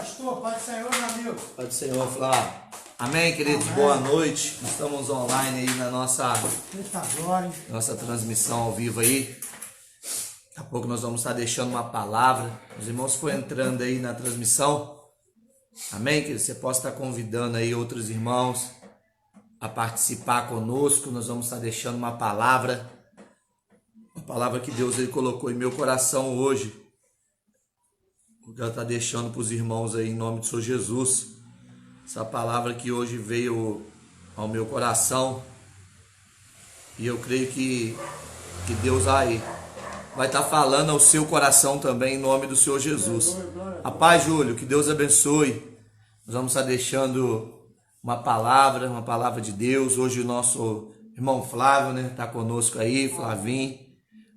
pastor. Pai do Senhor, meu amigo. Pai do Senhor, Flávio. Amém, queridos? Amém. Boa noite. Estamos online aí na nossa transmissão ao vivo aí. Daqui a pouco nós vamos estar deixando uma palavra. Os irmãos foram entrando aí na transmissão. Amém, queridos? Você pode estar convidando aí outros irmãos a participar conosco. Nós vamos estar deixando uma palavra que Deus ele colocou em meu coração hoje. Eu quero estar deixando para os irmãos aí em nome do Senhor Jesus. Essa palavra que hoje veio ao meu coração. E eu creio que Deus vai estar falando ao seu coração também em nome do Senhor Jesus. A paz, Júlio, que Deus abençoe. Nós vamos estar deixando uma palavra de Deus. Hoje o nosso irmão Flávio, né, está conosco aí, Flavinho.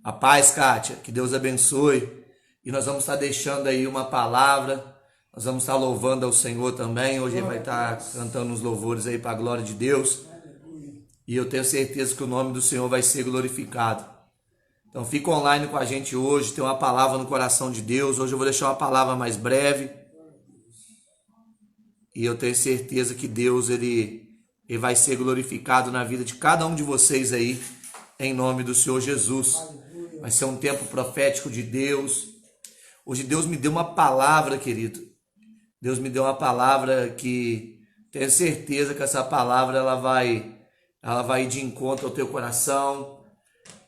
A paz, Kátia, que Deus abençoe. E nós vamos estar deixando aí uma palavra. Nós vamos estar louvando ao Senhor também. Hoje ele vai estar cantando uns louvores aí para a glória de Deus. E eu tenho certeza que o nome do Senhor vai ser glorificado. Então fica online com a gente hoje. Tem uma palavra no coração de Deus. Hoje eu vou deixar uma palavra mais breve. E eu tenho certeza que Deus ele vai ser glorificado na vida de cada um de vocês aí. Em nome do Senhor Jesus. Vai ser um tempo profético de Deus. Hoje Deus me deu uma palavra, querido. Deus me deu uma palavra que tenho certeza que essa palavra ela vai ir de encontro ao teu coração.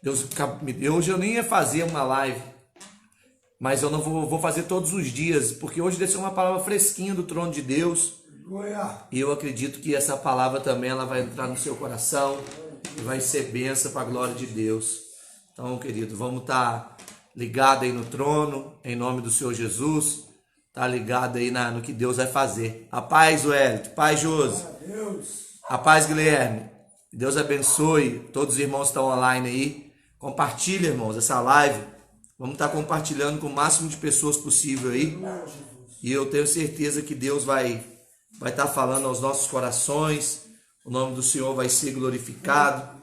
Deus me deu, hoje eu nem ia fazer uma live, mas eu não vou fazer todos os dias, porque hoje desceu uma palavra fresquinha do trono de Deus. E eu acredito que essa palavra também ela vai entrar no seu coração e vai ser bênção para a glória de Deus. Então, querido, vamos estar ligado aí no trono, em nome do Senhor Jesus. Tá ligado aí no que Deus vai fazer. A paz, Wellington. Paz, Josi. A paz, Guilherme. Deus abençoe. Todos os irmãos estão online aí. Compartilha, irmãos, essa live. Vamos estar compartilhando com o máximo de pessoas possível aí. E eu tenho certeza que Deus vai estar falando aos nossos corações. O nome do Senhor vai ser glorificado.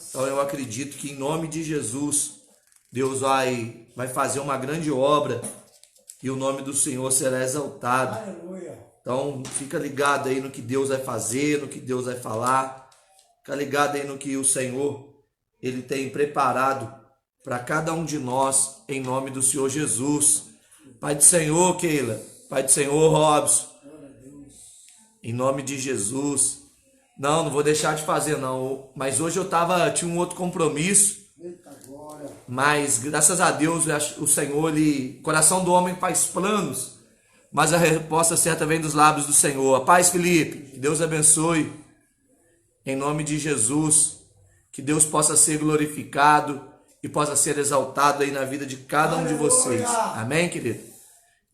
Então eu acredito que em nome de Jesus, Deus vai fazer uma grande obra. E o nome do Senhor será exaltado. Aleluia. Então, fica ligado aí no que Deus vai fazer, no que Deus vai falar. Fica ligado aí no que o Senhor, Ele tem preparado para cada um de nós, em nome do Senhor Jesus. Pai do Senhor, Keila. Pai do Senhor, Robson. Em nome de Jesus. Não vou deixar de fazer não. Mas hoje tinha um outro compromisso. Mas graças a Deus o Senhor, o coração do homem faz planos, mas a resposta certa vem dos lábios do Senhor. A paz, Felipe, que Deus abençoe, em nome de Jesus, que Deus possa ser glorificado e possa ser exaltado aí na vida de cada um de vocês, amém, querido?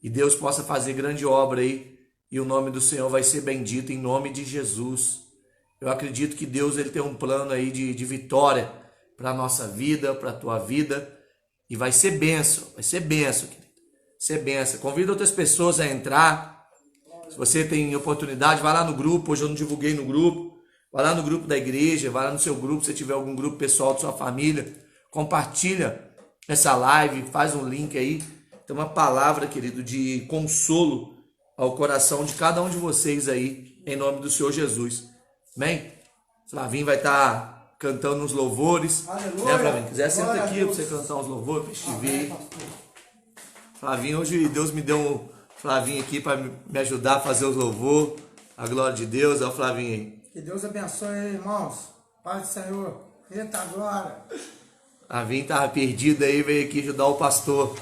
E Deus possa fazer grande obra aí, e o nome do Senhor vai ser bendito em nome de Jesus. Eu acredito que Deus ele tem um plano aí de vitória para a nossa vida, para a tua vida, e vai ser bênção, querido. Ser bênção. Convido outras pessoas a entrar. Se você tem oportunidade, vai lá no grupo. Hoje eu não divulguei no grupo. Vai lá no grupo da igreja, vai lá no seu grupo, se tiver algum grupo pessoal de sua família. Compartilha essa live, faz um link aí. Tem uma palavra, querido, de consolo ao coração de cada um de vocês aí, em nome do Senhor Jesus. Amém? Flavinho vai estar cantando uns louvores. Aleluia. Né, Flavinho? Quiser, senta aqui para você cantar uns louvores, para te ver. Flavinho, hoje Deus me deu um Flavinho aqui para me ajudar a fazer os louvores. A glória de Deus, é o Flavinho aí. Que Deus abençoe, irmãos. Pai do Senhor. Eita agora. Flavinho estava perdido aí, veio aqui ajudar o pastor.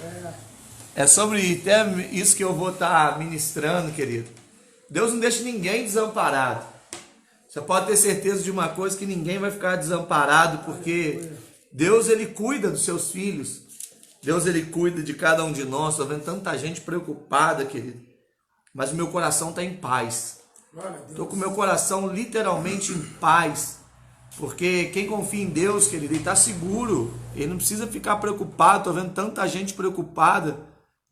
É sobre até isso que eu vou estar ministrando, querido. Deus não deixa ninguém desamparado. Você pode ter certeza de uma coisa, que ninguém vai ficar desamparado, porque Deus ele cuida dos seus filhos. Deus ele cuida de cada um de nós. Estou vendo tanta gente preocupada, querido. Mas o meu coração está em paz. Estou com o meu coração literalmente em paz. Porque quem confia em Deus, querido, ele está seguro. Ele não precisa ficar preocupado. Estou vendo tanta gente preocupada.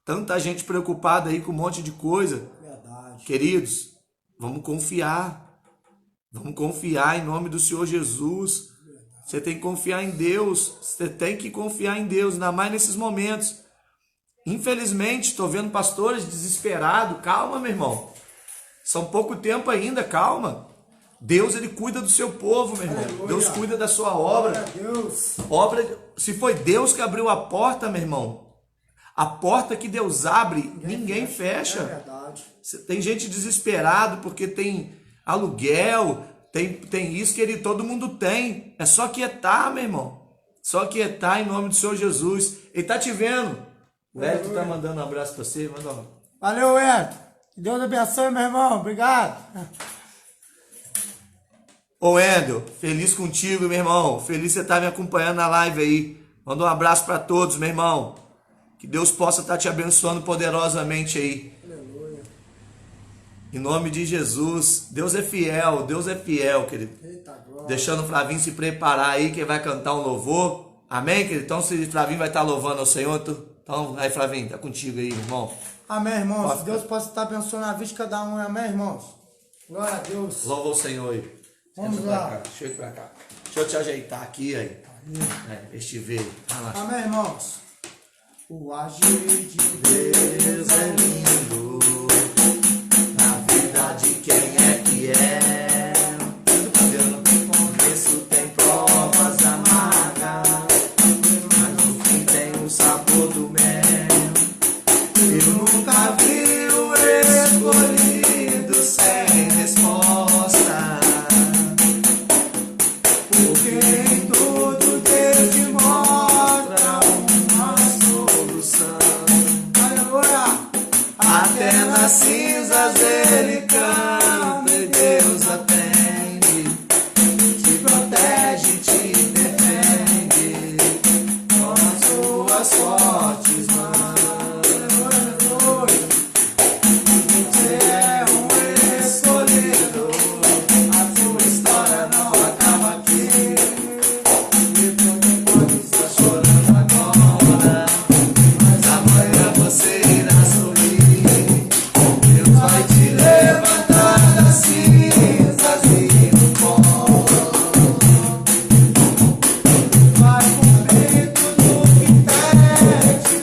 Tanta gente preocupada aí com um monte de coisa. Verdade. Queridos, vamos confiar. Vamos confiar em nome do Senhor Jesus. Você tem que confiar em Deus. Você tem que confiar em Deus, ainda mais nesses momentos. Infelizmente, estou vendo pastores desesperados. Calma, meu irmão. São pouco tempo ainda, calma. Deus, ele cuida do seu povo, meu irmão. Aleluia. Deus cuida da sua obra. Glória a Deus. Se foi Deus que abriu a porta, meu irmão, a porta que Deus abre, ninguém fecha. É verdade. Tem gente desesperado porque tem aluguel, tem isso que todo mundo tem. É só quietar, meu irmão. Só quietar em nome do Senhor Jesus. Ele tá te vendo. O Hélio tá mandando um abraço para você. Manda um. Valeu, Hélio. Que Deus abençoe, meu irmão. Obrigado. Ô Wendel, feliz contigo, meu irmão. Feliz você estar me acompanhando na live aí. Manda um abraço para todos, meu irmão. Que Deus possa estar te abençoando poderosamente aí. Aleluia. Em nome de Jesus. Deus é fiel, querido. Eita glória. Deixando o Flavinho se preparar aí, que vai cantar um louvor. Amém, querido? Então, se o Flavinho vai estar louvando ao Senhor, então, aí, Flavinho, tá contigo aí, irmão. Amém, irmãos. Posso- Que Deus possa estar abençoando a vida de cada um. Amém, irmãos. Glória a Deus. Louva o Senhor aí. Vamos Senta lá. pra cá, deixa eu ir pra cá. Deixa eu te ajeitar aqui, aí. Este veio. Vai lá. Amém, irmãos. O agir de Deus é lindo. Na vida de quem é fiel. Isso tem provas amargas, mas no fim tem o sabor do mel. Eu nunca vi o escolhido sem resposta, porque em tudo Deus te mostra uma solução. Aleluia. Até nas cinzas ele canta e Deus atende, te protege, te defende com as suas fortes mãos. Você é um escolhido, a sua história não acaba aqui. Pode estar chorando agora, mas amanhã você irá sorrir. Deus vai te levantar das cinzas e do pó. Vai cumprir tudo que pede,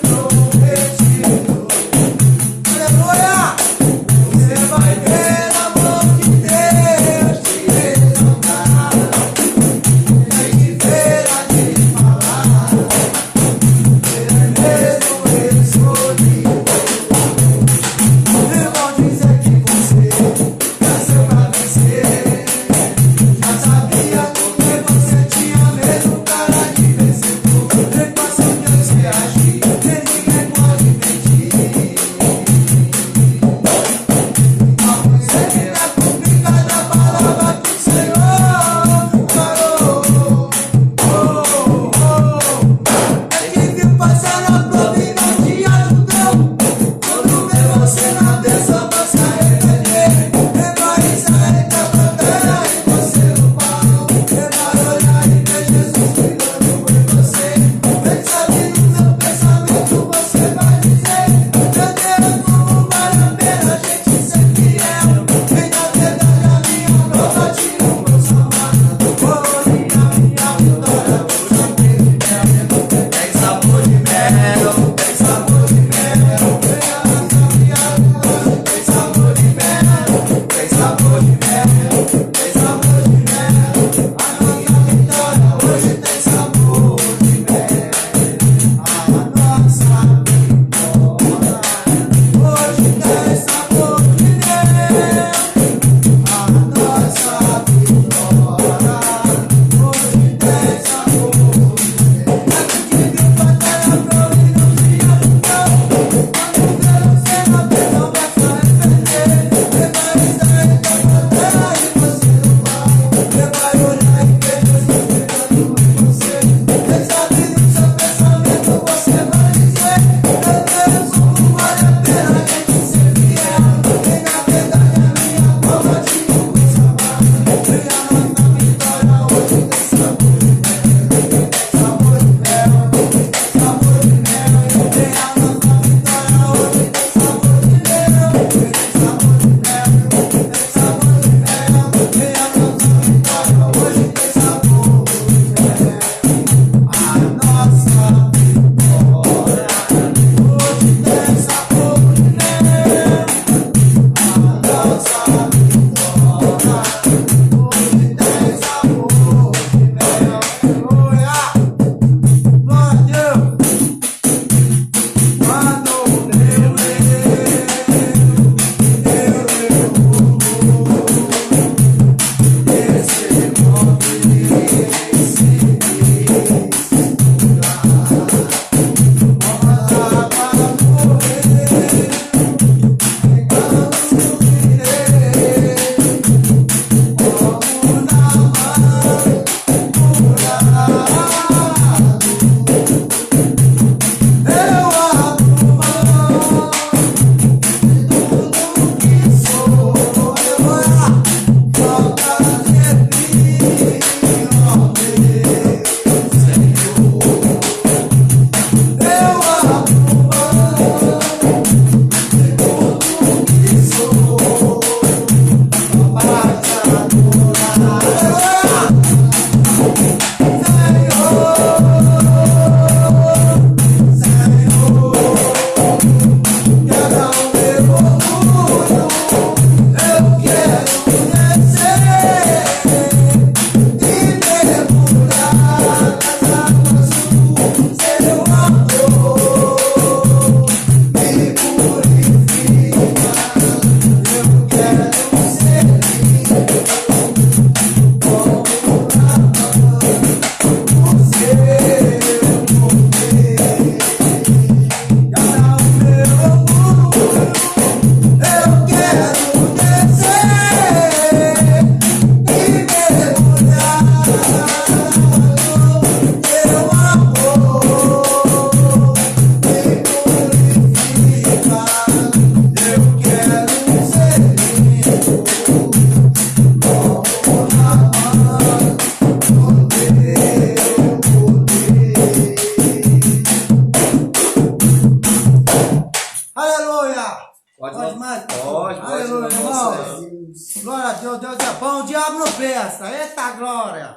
Deus, Deus é bom, o diabo não presta. Eita glória!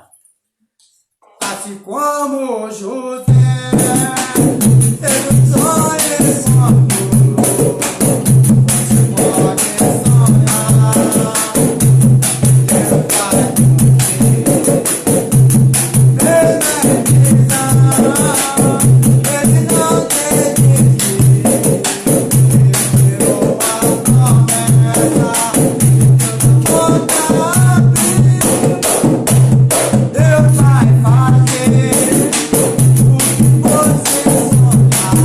Assim como José, ele sonha, ele sonha. Você pode sonhar, Deus vai cumprir. Ele não desistiu, ele virou a promessa. Deus vai fazer o que você sonhar.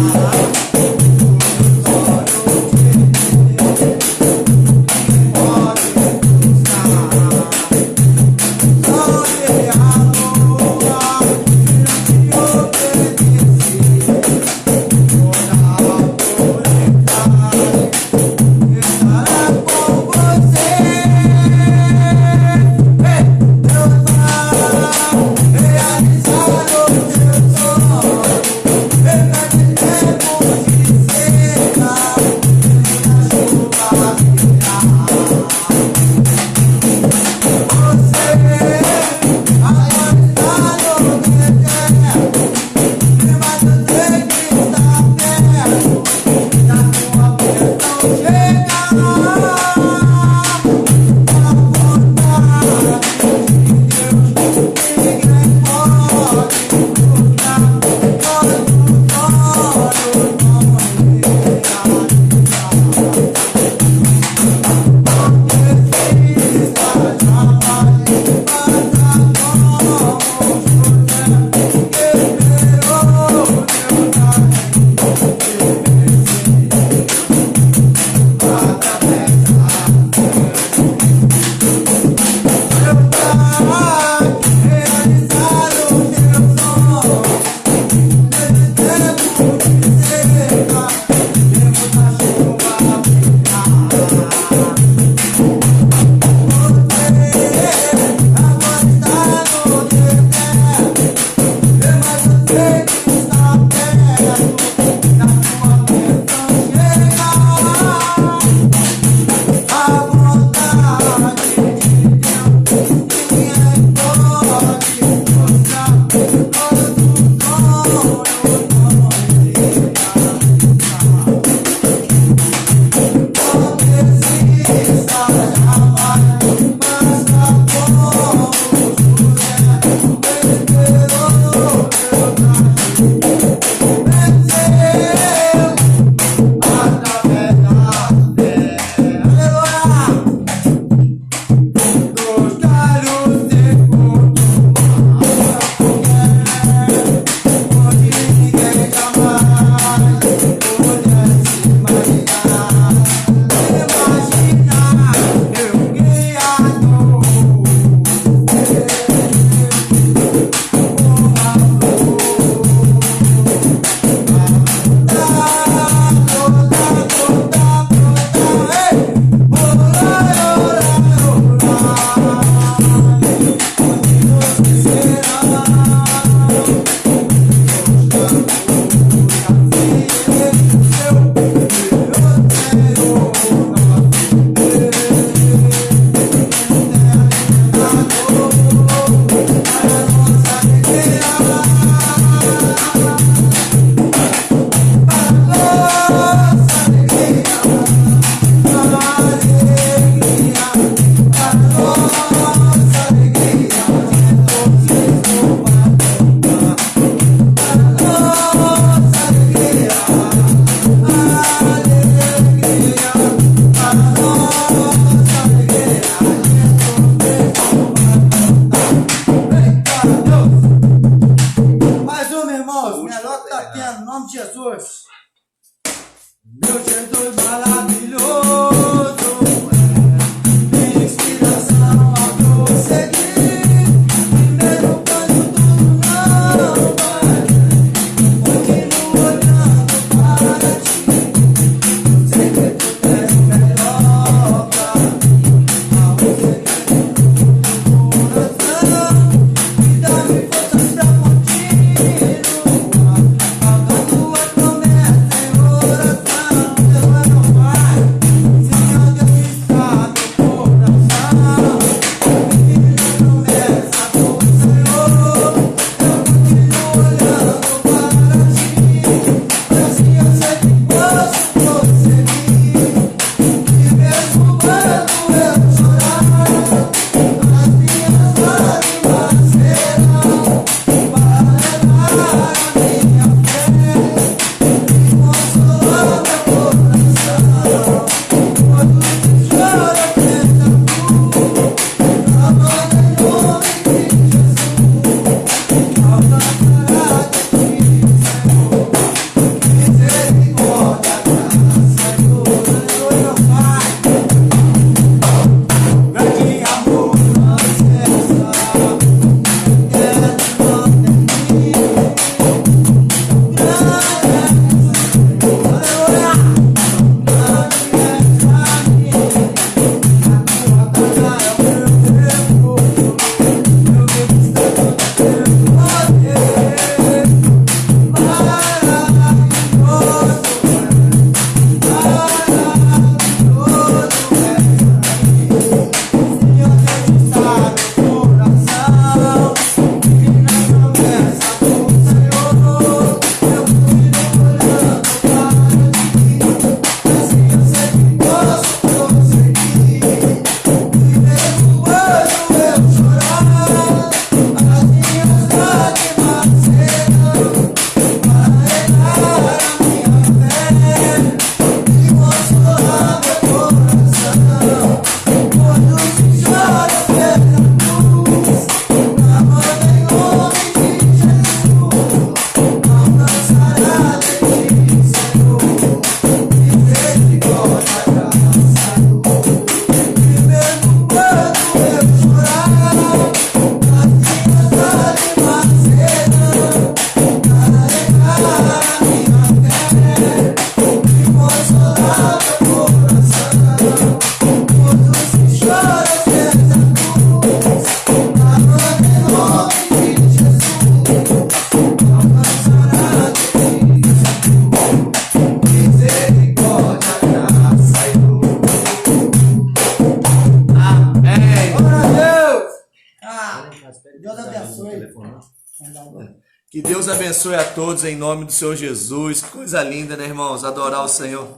Deus abençoe a todos em nome do Senhor Jesus. Que coisa linda, né, irmãos? Adorar o Senhor.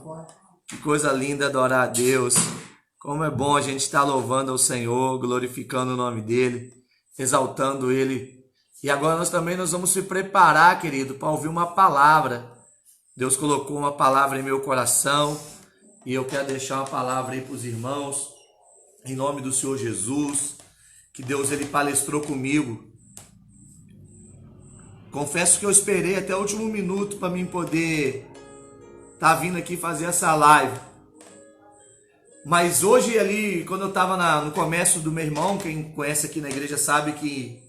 Que coisa linda adorar a Deus. Como é bom a gente estar louvando ao Senhor, glorificando o nome dEle, exaltando Ele. E agora nós vamos se preparar, querido, para ouvir uma palavra. Deus colocou uma palavra em meu coração e eu quero deixar uma palavra aí para os irmãos, em nome do Senhor Jesus, que Deus Ele palestrou comigo. Confesso que eu esperei até o último minuto para mim poder estar vindo aqui fazer essa live. Mas hoje ali, quando eu estava no comércio do meu irmão, quem conhece aqui na igreja sabe que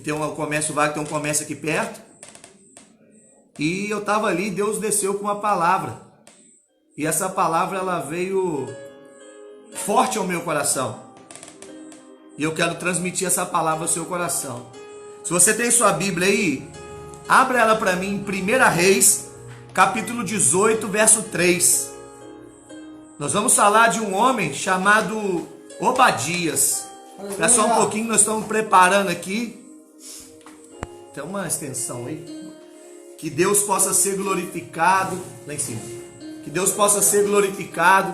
tem um comércio vago, tem um comércio aqui perto. E eu estava ali, Deus desceu com uma palavra. E essa palavra ela veio forte ao meu coração. E eu quero transmitir essa palavra ao seu coração. Se você tem sua Bíblia aí, abra ela para mim em 1 Reis, capítulo 18, verso 3. Nós vamos falar de um homem chamado Obadias. Espera só um pouquinho, nós estamos preparando aqui. Tem uma extensão aí. Que Deus possa ser glorificado. Lá em cima. Que Deus possa ser glorificado.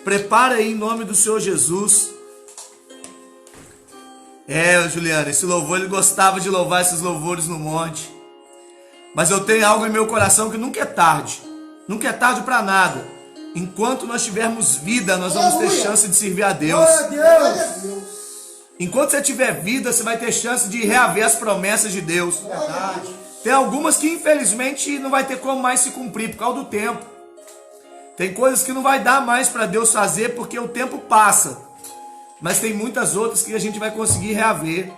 Prepara aí em nome do Senhor Jesus. Juliano, esse louvor, ele gostava de louvar esses louvores no monte. Mas eu tenho algo em meu coração que nunca é tarde. Nunca é tarde para nada. Enquanto nós tivermos vida, nós vamos ter chance de servir a Deus. Enquanto você tiver vida, você vai ter chance de reaver as promessas de Deus. Tem algumas que infelizmente não vai ter como mais se cumprir por causa do tempo. Tem coisas que não vai dar mais para Deus fazer porque o tempo passa. Mas tem muitas outras que a gente vai conseguir reaver.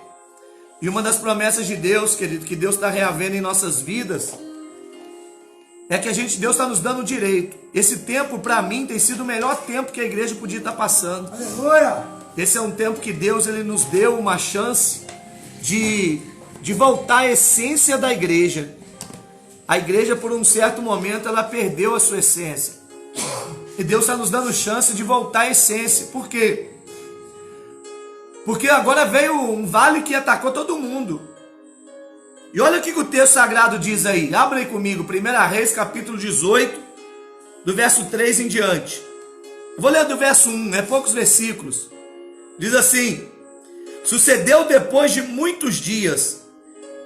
E uma das promessas de Deus, querido, que Deus está reavendo em nossas vidas, é que Deus está nos dando o direito. Esse tempo, para mim, tem sido o melhor tempo que a igreja podia estar passando. Aleluia! Esse é um tempo que Deus ele nos deu uma chance de voltar à essência da igreja. A igreja, por um certo momento, ela perdeu a sua essência. E Deus está nos dando chance de voltar à essência. Por quê? Porque agora veio um vale que atacou todo mundo. E olha o que o texto sagrado diz aí. Abra aí comigo, 1 Reis, capítulo 18, do verso 3 em diante. Vou ler do verso 1, é poucos versículos. Diz assim: sucedeu depois de muitos dias,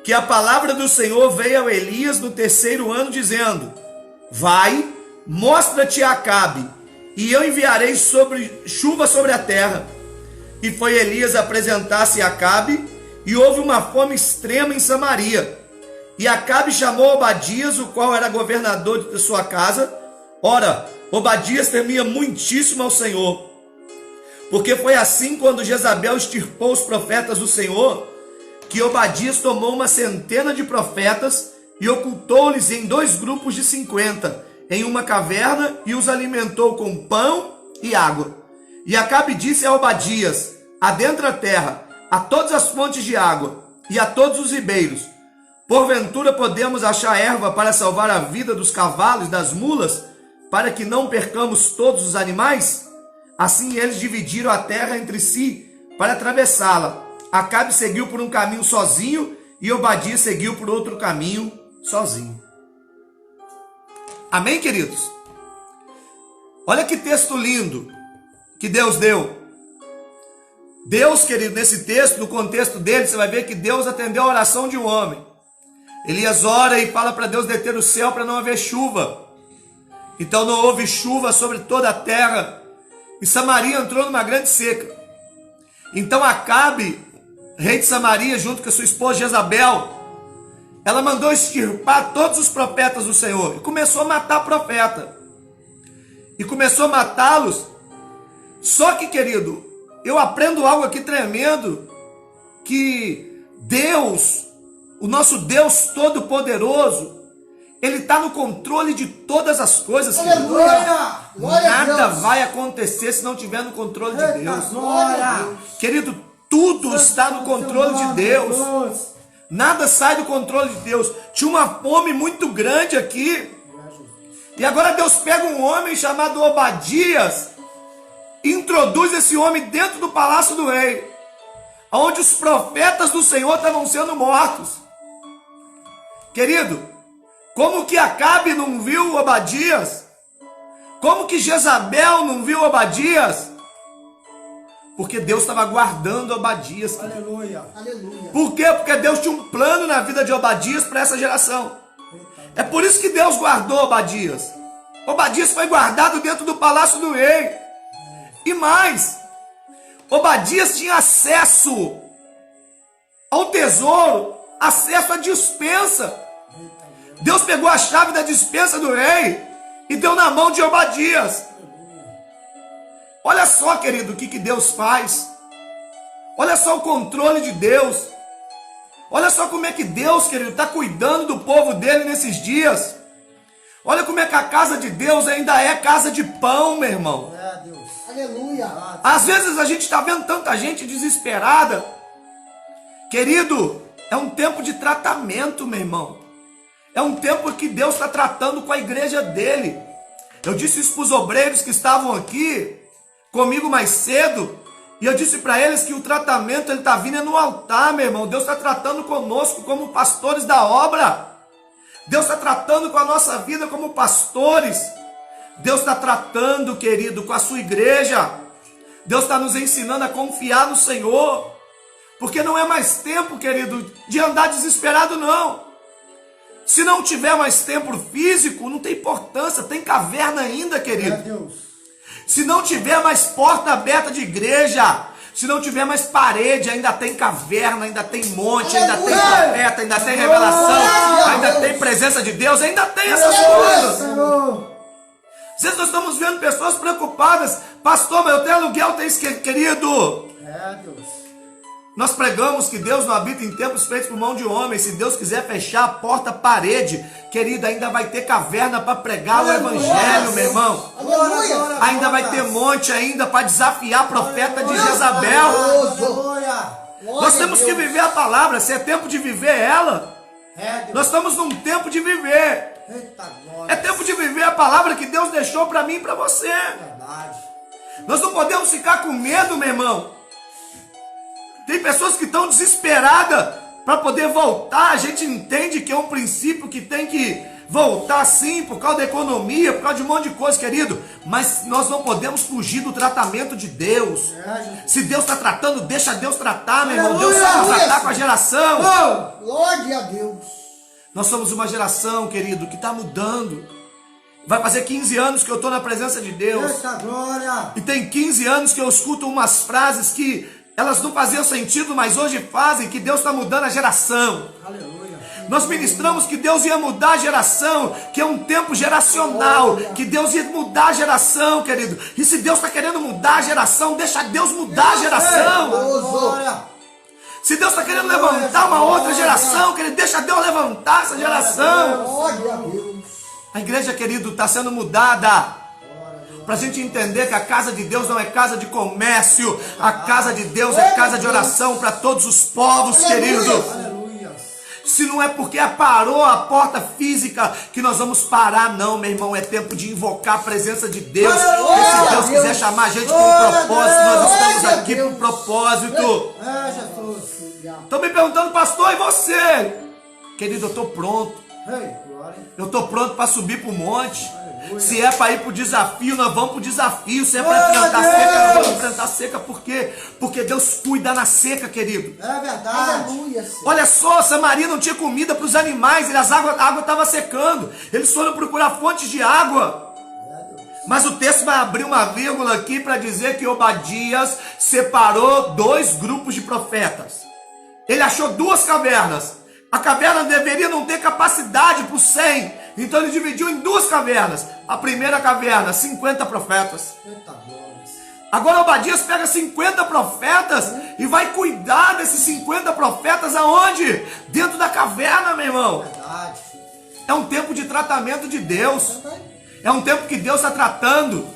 que a palavra do Senhor veio a Elias no 3º ano, dizendo: vai, mostra-te a Acabe, e eu enviarei chuva sobre a terra. E foi Elias apresentar-se a Acabe, e houve uma fome extrema em Samaria. E Acabe chamou Obadias, o qual era governador de sua casa. Ora, Obadias temia muitíssimo ao Senhor, porque foi assim quando Jezabel extirpou os profetas do Senhor, que Obadias tomou 100 de profetas e ocultou-lhes em 2 grupos de 50, em uma caverna, e os alimentou com pão e água. E Acabe disse a Obadias: adentra a terra, a todas as fontes de água, e a todos os ribeiros. Porventura podemos achar erva para salvar a vida dos cavalos e das mulas, para que não percamos todos os animais? Assim eles dividiram a terra entre si para atravessá-la. Acabe seguiu por um caminho sozinho, e Obadias seguiu por outro caminho sozinho. Amém, queridos? Olha que texto lindo que Deus deu. Deus, querido, nesse texto, no contexto dele, você vai ver que Deus atendeu a oração de um homem. Elias ora e fala para Deus deter o céu para não haver chuva. Então não houve chuva sobre toda a terra, e Samaria entrou numa grande seca. Então Acabe, rei de Samaria, junto com a sua esposa Jezabel, ela mandou extirpar todos os profetas do Senhor, e começou a matar profeta. E começou a matá-los. Só que, querido, eu aprendo algo aqui tremendo, que Deus, o nosso Deus Todo-Poderoso, Ele está no controle de todas as coisas, querido. Nada vai acontecer se não estiver no controle de Deus. Querido, tudo está no controle de Deus. Nada sai do controle de Deus. Tinha uma fome muito grande aqui. E agora Deus pega um homem chamado Obadias, introduz esse homem dentro do palácio do rei, onde os profetas do Senhor estavam sendo mortos. Querido, como que Acabe não viu Obadias? Como que Jezabel não viu Obadias? Porque Deus estava guardando Obadias. Aleluia. Aleluia. Por quê? Porque Deus tinha um plano na vida de Obadias para essa geração. É por isso que Deus guardou Obadias. Obadias foi guardado dentro do palácio do rei. E mais, Obadias tinha acesso ao tesouro, acesso à despensa. Deus pegou a chave da despensa do rei e deu na mão de Obadias. Olha só, querido, o que Deus faz. Olha só o controle de Deus. Olha só como é que Deus, querido, está cuidando do povo dele nesses dias. Olha como é que a casa de Deus ainda é casa de pão, meu irmão. É, Deus. Aleluia. Às vezes a gente está vendo tanta gente desesperada. Querido, é um tempo de tratamento, meu irmão. É um tempo que Deus está tratando com a igreja dele. Eu disse isso para os obreiros que estavam aqui comigo mais cedo. E eu disse para eles que o tratamento ele está vindo no altar, meu irmão. Deus está tratando conosco como pastores da obra. Deus está tratando com a nossa vida como pastores. Deus está tratando, querido, com a sua igreja. Deus está nos ensinando a confiar no Senhor. Porque não é mais tempo, querido, de andar desesperado, não. Se não tiver mais tempo físico, não tem importância. Tem caverna ainda, É, querido. Deus. Se não tiver mais porta aberta de igreja, se não tiver mais parede, ainda tem caverna, ainda tem monte, ainda tem profeta, ainda tem revelação, ainda tem presença de Deus, ainda tem essas coisas. Senhor. Às vezes nós estamos vendo pessoas preocupadas. Pastor, mas eu tenho aluguel, querido. É, Deus. Nós pregamos que Deus não habita em templos feitos por mão de homem. Se Deus quiser fechar a porta, parede, querido, ainda vai ter caverna para pregar o evangelho, meu irmão. Aleluia. Ainda vai ter monte ainda para desafiar a profeta de Jezabel. Aleluia. Nós temos que viver a palavra. Se é tempo de viver ela, É, Deus. nós estamos num tempo de viver. Eita glória. É tempo de viver a palavra que Deus deixou para mim e para você. Verdade. Nós não podemos ficar com medo, meu irmão. Tem pessoas que estão desesperadas para poder voltar. A gente entende que é um princípio que tem que voltar sim, por causa da economia, por causa de um monte de coisa, querido. Mas nós não podemos fugir do tratamento de Deus. É, Jesus. Se Deus está tratando, deixa Deus tratar, meu irmão. Deus Aleluia. sabe tratar com a geração. Oh! Glória a Deus. Nós somos uma geração, querido, que está mudando. Vai fazer 15 anos que eu estou na presença de Deus. Eita glória. E tem 15 anos que eu escuto umas frases que elas não faziam sentido, mas hoje fazem, que Deus está mudando a geração. Aleluia. Nós ministramos que Deus ia mudar a geração, que é um tempo geracional, que Deus ia mudar a geração, querido. E se Deus está querendo mudar a geração, deixa Deus mudar a geração. Glória. Se Deus está querendo levantar uma outra geração, querido, deixa Deus levantar essa geração. Glória a Deus. A igreja, querido, está sendo mudada. Para a gente entender que a casa de Deus não é casa de comércio. A casa de Deus é casa de oração para todos os povos, querido. Aleluia. Se não é porque parou a porta física que nós vamos parar, não, meu irmão. É tempo de invocar a presença de Deus. E se Deus quiser chamar a gente para um propósito, nós estamos aqui para um propósito. É, Jesus. Estão me perguntando, pastor, e você? Querido, eu estou pronto. Ei, glória. Eu estou pronto para subir para o monte. Se é para ir para o desafio, nós vamos para o desafio. Se é para enfrentar seca, nós vamos enfrentar seca. Por quê? Porque Deus cuida na seca, querido. É verdade. Aleluia, Senhor. Olha só, Samaria não tinha comida para os animais, a água estava secando. Eles foram procurar fontes de água. Mas o texto vai abrir uma vírgula aqui para dizer que Obadias separou 2 grupos de profetas. Ele achou 2 cavernas. A caverna deveria não ter capacidade para os 100. Então ele dividiu em 2 cavernas. A primeira caverna, 50 profetas. Eita glória. Agora Obadias pega 50 profetas e vai cuidar desses 50 profetas aonde? Dentro da caverna, meu irmão. Verdade. É um tempo de tratamento de Deus. É um tempo que Deus está tratando.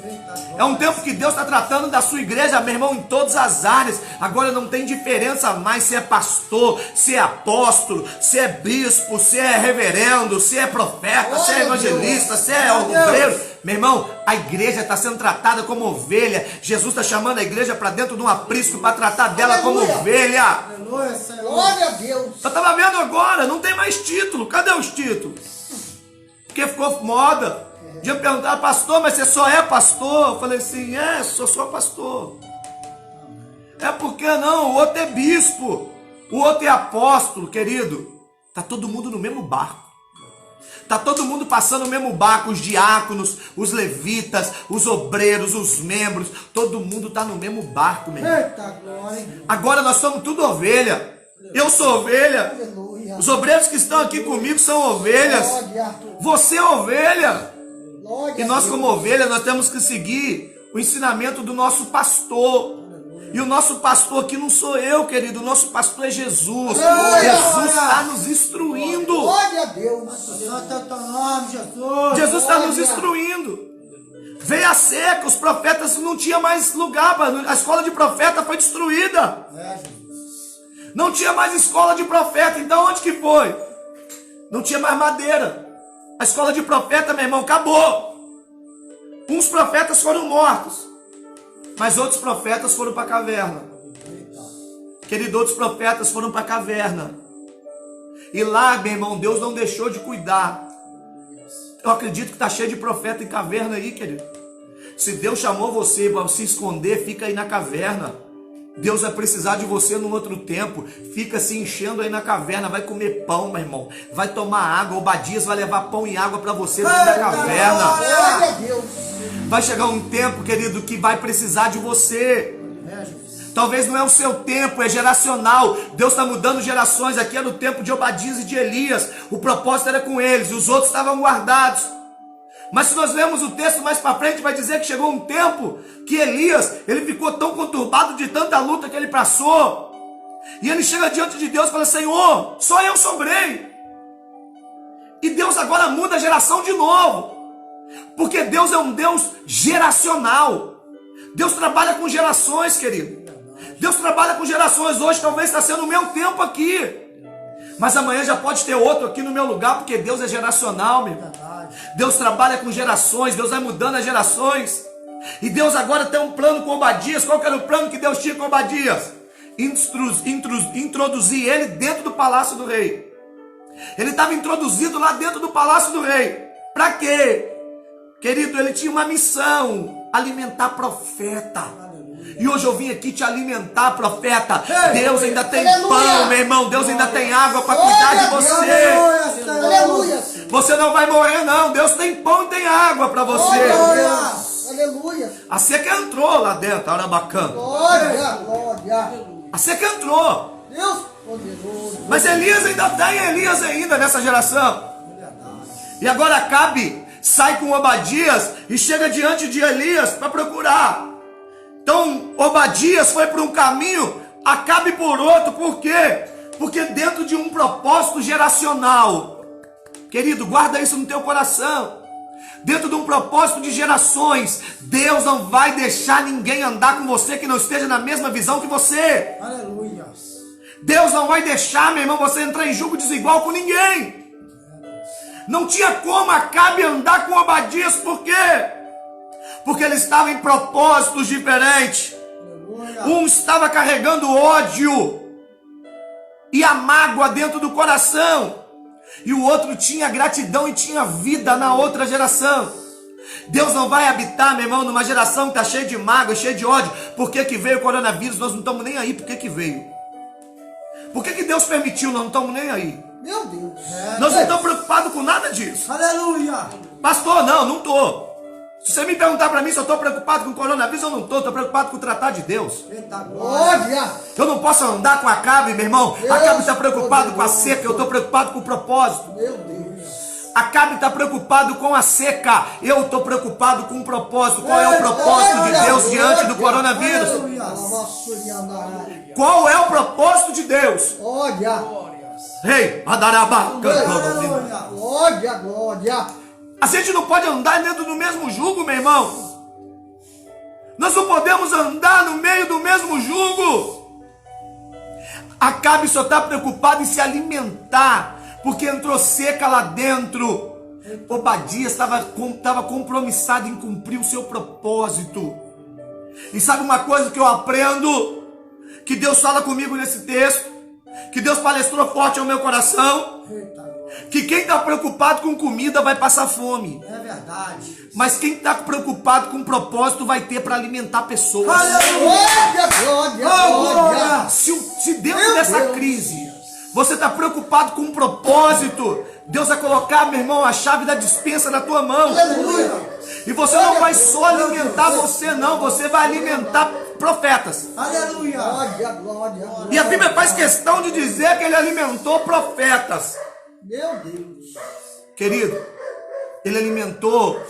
É um tempo que Deus está tratando da sua igreja, meu irmão, em todas as áreas. Agora não tem diferença mais se é pastor, se é apóstolo, se é bispo, se é reverendo, se é profeta, se é evangelista, se é obreiro. Meu irmão, a igreja está sendo tratada como ovelha. Jesus está chamando a igreja para dentro de um aprisco para tratar dela como ovelha. Aleluia, Senhor. Glória a Deus. Eu estava vendo agora, não tem mais título. Cadê os títulos? Porque ficou moda. De eu perguntar, pastor, mas você só é pastor? Eu falei assim, sou só pastor. É porque não, o outro é bispo, o outro é apóstolo, querido. Tá todo mundo no mesmo barco. Tá todo mundo passando no mesmo barco, os diáconos, os levitas, os obreiros, os membros, todo mundo tá no mesmo barco, meu irmão. Eita glória, hein? Agora nós somos tudo ovelha. Eu sou ovelha. Aleluia. Os obreiros que estão aqui comigo são ovelhas. Glória. Você é ovelha. Glória E nós, a Deus. como ovelha, nós temos que seguir o ensinamento do nosso pastor. E o nosso pastor aqui não sou eu, querido. O nosso pastor é Jesus. Jesus está nos instruindo. Glória a Deus. Santo é o teu nome, Jesus. Jesus está nos instruindo. Veio a seca, os profetas não tinham mais lugar. A escola de profeta foi destruída. Não tinha mais escola de profeta. Então onde que foi? Não tinha mais madeira. A escola de profeta, meu irmão, acabou. Uns profetas foram mortos, mas outros profetas foram para a caverna. Querido, outros profetas foram para a caverna. E lá, meu irmão, Deus não deixou de cuidar. Eu acredito que está cheio de profeta em caverna aí, querido. Se Deus chamou você para se esconder, fica aí na caverna. Deus vai precisar de você num outro tempo. Fica se enchendo aí na caverna. Vai comer pão, meu irmão. Vai tomar água. Obadias vai levar pão e água para você dentro da caverna. Glória a Deus. Vai chegar um tempo, querido, que vai precisar de você. Talvez não é o seu tempo, é geracional. Deus está mudando gerações. Aqui é no tempo de Obadias e de Elias. O propósito era com eles. Os outros estavam guardados. Mas se nós lermos o texto mais para frente, vai dizer que chegou um tempo que Elias, ele ficou tão conturbado de tanta luta que ele passou. E ele chega diante de Deus e fala, Senhor, só eu sobrei. E Deus agora muda a geração de novo. Porque Deus é um Deus geracional. Deus trabalha com gerações, querido. Deus trabalha com gerações. Hoje talvez está sendo o meu tempo aqui. Mas amanhã já pode ter outro aqui no meu lugar, porque Deus é geracional, meu irmão. Deus trabalha com gerações, Deus vai mudando as gerações. E Deus agora tem um plano com Obadias. Qual que era o plano que Deus tinha com Obadias? Introduzir ele dentro do palácio do rei. Ele estava introduzido lá dentro do palácio do rei. Para quê? Querido, ele tinha uma missão: alimentar profeta. E hoje eu vim aqui te alimentar, profeta. Deus ainda tem pão, meu irmão. Deus ainda tem água para cuidar de você. Aleluia. Você não vai morrer, não. Deus tem pão e tem água para você. Aleluia. A seca entrou lá dentro, a hora bacana. Glória, glória. A seca entrou. Deus poderoso. Mas Elias ainda tem Elias ainda nessa geração. E agora Acabe sai com Obadias e chega diante de Elias para procurar. Então Obadias foi por um caminho, Acabe por outro. Por quê? Porque dentro de um propósito geracional, querido, guarda isso no teu coração. Dentro de um propósito de gerações, Deus não vai deixar ninguém andar com você que não esteja na mesma visão que você. Aleluia. Deus não vai deixar, meu irmão, você entrar em julgo desigual com ninguém. Não tinha como Acabe andar com Obadias, por quê? Porque ele estava em propósitos diferentes. Um estava carregando ódio e a mágoa dentro do coração, e o outro tinha gratidão e tinha vida na outra geração. Deus não vai habitar, meu irmão, numa geração que está cheia de mágoa, cheia de ódio. Por que que veio o coronavírus? Nós não estamos nem aí. Por que que veio? Por que que Deus permitiu? Nós não estamos nem aí. Meu Deus. Nós não estamos preocupados com nada disso. Aleluia. Pastor, não estou. Se você me perguntar para mim se eu estou preocupado com o coronavírus, eu não estou. Estou preocupado com o tratado de Deus. Eita glória. Glória. Eu não posso andar com Acabe, meu irmão. Deus Acabe está preocupado com a poderoso. seca. Eu estou preocupado com o propósito. Meu Deus. Acabe está preocupado com a seca. Eu estou preocupado com o propósito. Qual é o propósito de Deus diante do coronavírus? Qual é o propósito de Deus? Glória. Rei, Adarabá, Glória, glória. A gente não pode andar dentro do mesmo jugo, meu irmão. Nós não podemos andar no meio do mesmo jugo. Acabe só está preocupado em se alimentar, porque entrou seca lá dentro. Obadias estava compromissado em cumprir o seu propósito. E sabe uma coisa que eu aprendo? Que Deus fala comigo nesse texto, que Deus palestrou forte ao meu coração, que quem está preocupado com comida vai passar fome. É verdade. Mas quem está preocupado com propósito vai ter para alimentar pessoas. Glória, glória, glória. Se dentro dessa crise você está preocupado com um propósito, Deus vai colocar, meu irmão, a chave da despensa na tua mão. Aleluia. E você não vai só alimentar você, não. Você vai alimentar profetas. Aleluia. Glória, glória, glória. E a Bíblia faz questão de dizer que ele alimentou profetas. Meu Deus. Querido, ele alimentou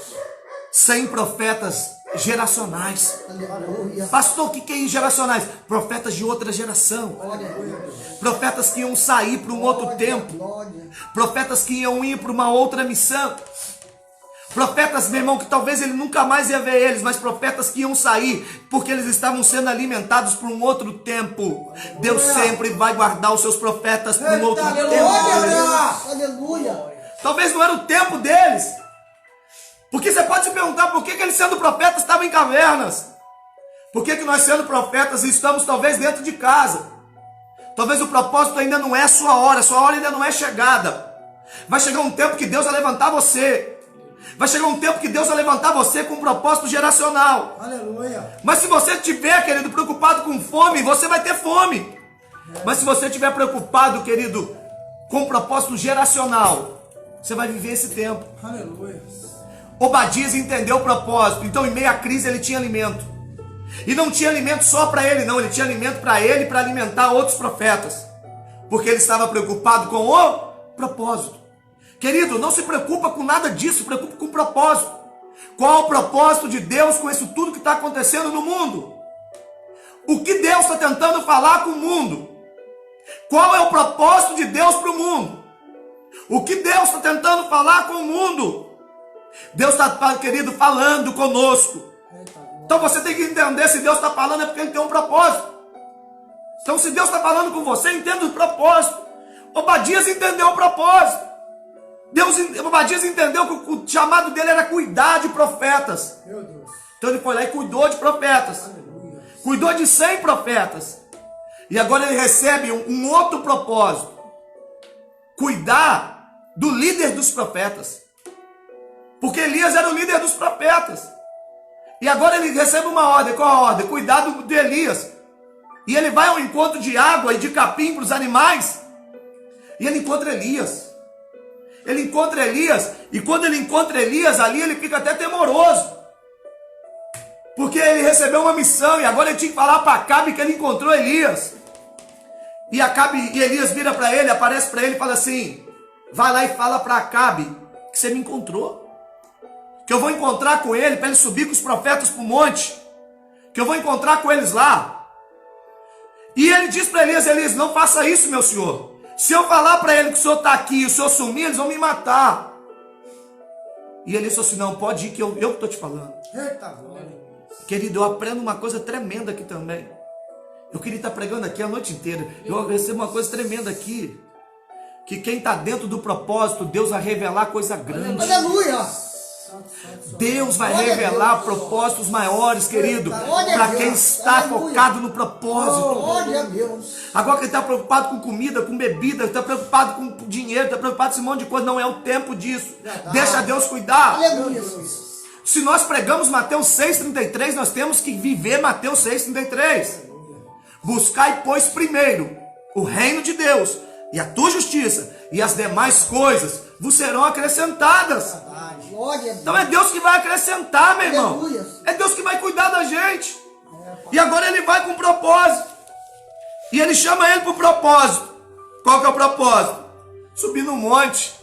100 profetas geracionais. Aleluia. Pastor, o que é geracionais? Profetas de outra geração. Profetas que iam sair para um outro tempo. Glória. Profetas que iam ir para uma outra missão. Profetas, meu irmão, que talvez ele nunca mais ia ver eles, mas profetas que iam sair, porque eles estavam sendo alimentados por um outro tempo. Deus sempre vai guardar os seus profetas por um outro tempo. Aleluia. Talvez não era o tempo deles. Porque você pode se perguntar por que eles, sendo profetas, estavam em cavernas. Por que nós, sendo profetas, estamos talvez dentro de casa? Talvez o propósito ainda não é a sua hora ainda não é chegada. Vai chegar um tempo que Deus vai levantar você. Vai chegar um tempo que Deus vai levantar você com um propósito geracional. Aleluia. Mas se você estiver, querido, preocupado com fome, você vai ter fome. Mas se você estiver preocupado, querido, com um propósito geracional, você vai viver esse tempo. Aleluia. Obadias entendeu o propósito. Então, em meio à crise, ele tinha alimento. E não tinha alimento só para ele, não. Ele tinha alimento para ele e para alimentar outros profetas. Porque ele estava preocupado com o propósito. Querido, não se preocupa com nada disso, se preocupa com o propósito. Qual é o propósito de Deus com isso tudo que está acontecendo no mundo? O que Deus está tentando falar com o mundo? Qual é o propósito de Deus para o mundo? O que Deus está tentando falar com o mundo? Deus está, querido, falando conosco. Então você tem que entender, se Deus está falando é porque Ele tem um propósito. Então se Deus está falando com você, entenda o propósito. Obadias entendeu o propósito. Obadias entendeu que o chamado dele era cuidar de profetas. Meu Deus. Então ele foi lá e cuidou de profetas. Aleluia. Cuidou de 100 profetas. E agora ele recebe um outro propósito. Cuidar do líder dos profetas. Porque Elias era o líder dos profetas. E agora ele recebe uma ordem. Qual a ordem? Cuidar de Elias. E ele vai ao encontro de água e de capim para os animais. E ele encontra Elias. Ele encontra Elias. E quando ele encontra Elias ali, ele fica até temoroso. Porque ele recebeu uma missão. E agora ele tinha que falar para Acabe que ele encontrou Elias. E Elias vira para ele, aparece para ele e fala assim: vai lá e fala para Acabe que você me encontrou. Que eu vou encontrar com ele para ele subir com os profetas para o monte. Que eu vou encontrar com eles lá. E ele diz para Elias: Elias, não faça isso, meu senhor. Se eu falar para ele que o senhor está aqui e o senhor sumir, eles vão me matar. E Elias falou assim: não, pode ir que eu estou te falando. Eita glória. Querido, eu aprendo uma coisa tremenda aqui também. Eu queria estar pregando aqui a noite inteira. Eu recebo uma coisa tremenda aqui. Que quem está dentro do propósito, Deus vai revelar coisa grande. Aleluia. Deus vai revelar propósitos maiores, querido, para quem está focado no propósito. Glória a Deus. Agora quem está preocupado com comida, com bebida, está preocupado com dinheiro, está preocupado com esse monte de coisa, não é o tempo disso. Deixa Deus cuidar. Aleluia. Se nós pregamos Mateus 6,33, nós temos que viver Mateus 6,33. Buscai, pois, primeiro o reino de Deus e a tua justiça, e as demais coisas vos serão acrescentadas. Glória a Deus. Então é Deus que vai acrescentar, meu irmão. Aleluia. É Deus que vai cuidar da gente. E agora ele vai com um propósito. E ele chama ele para o propósito. Qual que é o propósito? Subir no monte.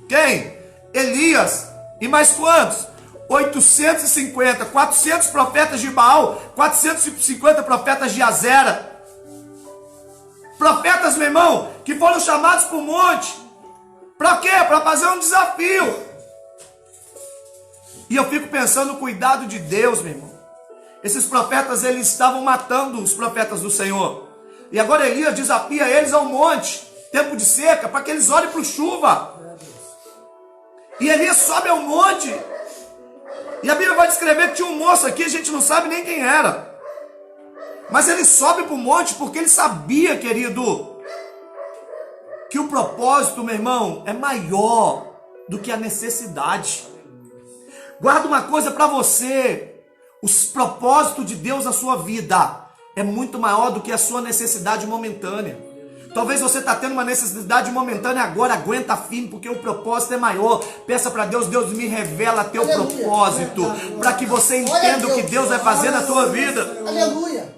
Quem? Elias. E mais quantos? 850, 400 profetas de Baal, 450 profetas de Azera. Profetas, meu irmão, que foram chamados para o monte. Para quê? Para fazer um desafio. E eu fico pensando no cuidado de Deus, meu irmão. Esses profetas, eles estavam matando os profetas do Senhor. E agora Elias desafia eles ao monte, tempo de seca, para que eles olhem para o chuva. E Elias sobe ao monte. E a Bíblia vai descrever que tinha um moço aqui, a gente não sabe nem quem era. Mas ele sobe para o monte porque ele sabia, querido, que o propósito, meu irmão, é maior do que a necessidade. Guarda uma coisa para você: o propósito de Deus na sua vida é muito maior do que a sua necessidade momentânea. Talvez você está tendo uma necessidade momentânea agora, aguenta firme, porque o propósito é maior. Peça para Deus: Deus me revela teu propósito, para que você entenda o que Deus vai fazer na tua vida. Aleluia.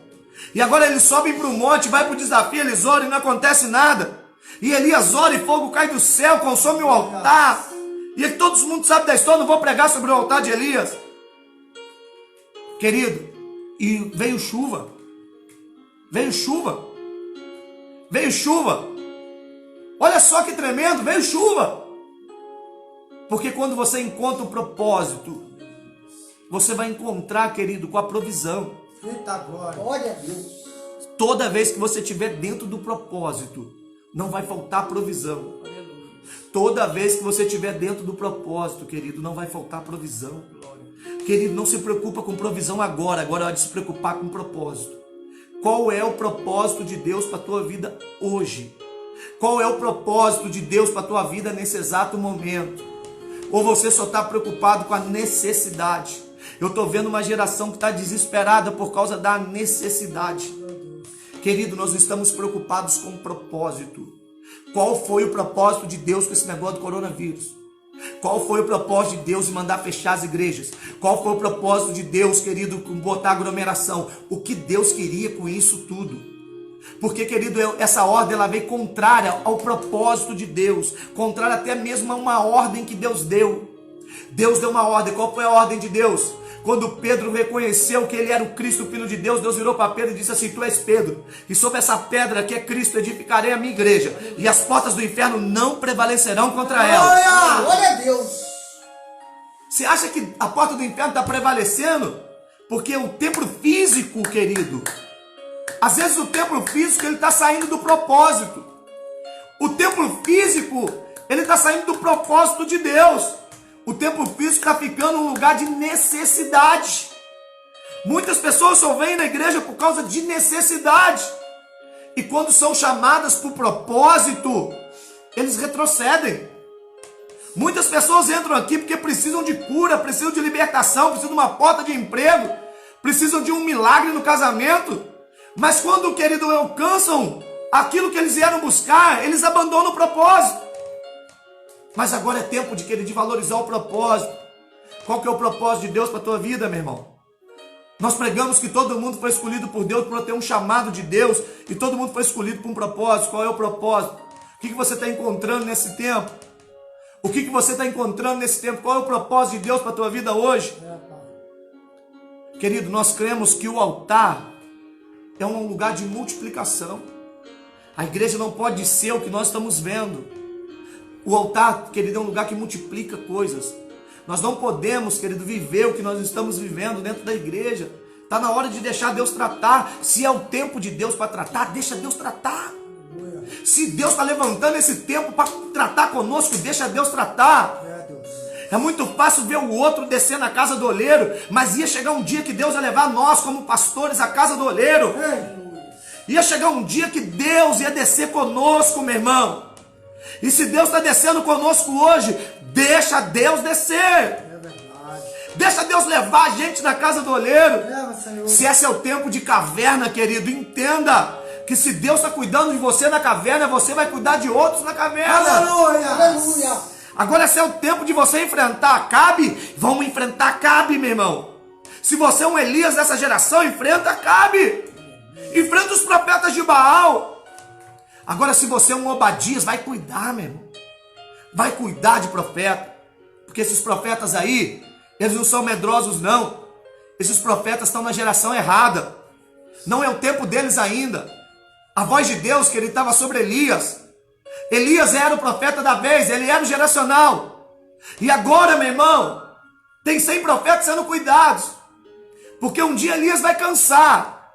E agora eles sobem para o monte, vai para o desafio, eles oram e não acontece nada. E Elias ora e fogo cai do céu, consome o altar. E todo mundo sabe da história, não vou pregar sobre o altar de Elias. Querido, e veio chuva. Veio chuva. Veio chuva. Olha só que tremendo, veio chuva. Porque quando você encontra o propósito, você vai encontrar, querido, com a provisão. Eita glória. Glória a Deus. Toda vez que você estiver dentro do propósito, não vai faltar provisão. Toda vez que você estiver dentro do propósito, querido, não vai faltar provisão. Querido, não se preocupa com provisão agora. Agora é hora de se preocupar com propósito. Qual é o propósito de Deus para a tua vida hoje? Qual é o propósito de Deus para a tua vida nesse exato momento? Ou você só está preocupado com a necessidade? Eu estou vendo uma geração que está desesperada por causa da necessidade. Querido, nós estamos preocupados com o propósito. Qual foi o propósito de Deus com esse negócio do coronavírus? Qual foi o propósito de Deus em mandar fechar as igrejas? Qual foi o propósito de Deus, querido, com botar aglomeração? O que Deus queria com isso tudo? Porque, querido, essa ordem ela veio contrária ao propósito de Deus, contrária até mesmo a uma ordem que Deus deu. Deus deu uma ordem. Qual foi a ordem de Deus? Quando Pedro reconheceu que ele era o Cristo, o Filho de Deus, Deus virou para Pedro e disse assim: tu és Pedro, e sobre essa pedra que é Cristo edificarei a minha igreja, e as portas do inferno não prevalecerão contra ela. Glória a Deus. Você acha que a porta do inferno está prevalecendo? Porque o templo físico, querido, às vezes o templo físico ele está saindo do propósito. O templo físico ele está saindo do propósito de Deus. O templo físico está ficando um lugar de necessidade. Muitas pessoas só vêm na igreja por causa de necessidade. E quando são chamadas por propósito, eles retrocedem. Muitas pessoas entram aqui porque precisam de cura, precisam de libertação, precisam de uma porta de emprego, precisam de um milagre no casamento. Mas quando, querido, alcançam aquilo que eles vieram buscar, eles abandonam o propósito. Mas agora é tempo de valorizar o propósito. Qual que é o propósito de Deus para a tua vida, meu irmão? Nós pregamos que todo mundo foi escolhido por Deus para ter um chamado de Deus. E todo mundo foi escolhido por um propósito. Qual é o propósito? O que você está encontrando nesse tempo? O que você está encontrando nesse tempo? Qual é o propósito de Deus para a tua vida hoje? Querido, nós cremos que o altar é um lugar de multiplicação. A igreja não pode ser o que nós estamos vendo. O altar, querido, é um lugar que multiplica coisas. Nós não podemos, querido, viver o que nós estamos vivendo dentro da igreja. Está na hora de deixar Deus tratar. Se é o tempo de Deus para tratar, deixa Deus tratar. Se Deus está levantando esse tempo para tratar conosco, deixa Deus tratar. É muito fácil ver o outro descer na casa do oleiro, mas ia chegar um dia que Deus ia levar nós como pastores à casa do oleiro. Ia chegar um dia que Deus ia descer conosco, meu irmão. E se Deus está descendo conosco hoje, deixa Deus descer. É verdade. Deixa Deus levar a gente na casa do oleiro. Leva, Senhor. Se esse é o tempo de caverna, querido, entenda que se Deus está cuidando de você na caverna, você vai cuidar de outros na caverna. Aleluia. Aleluia. Agora esse é o tempo de você enfrentar Acabe. Vamos enfrentar Acabe, meu irmão. Se você é um Elias dessa geração, enfrenta Acabe. Enfrenta os profetas de Baal. Agora, se você é um Obadias, vai cuidar, meu irmão. Vai cuidar de profeta. Porque esses profetas aí, eles não são medrosos, não. Esses profetas estão na geração errada. Não é o tempo deles ainda. A voz de Deus, que ele estava sobre Elias. Elias era o profeta da vez, ele era o geracional. E agora, meu irmão, Tem 100 profetas sendo cuidados. Porque um dia Elias vai cansar.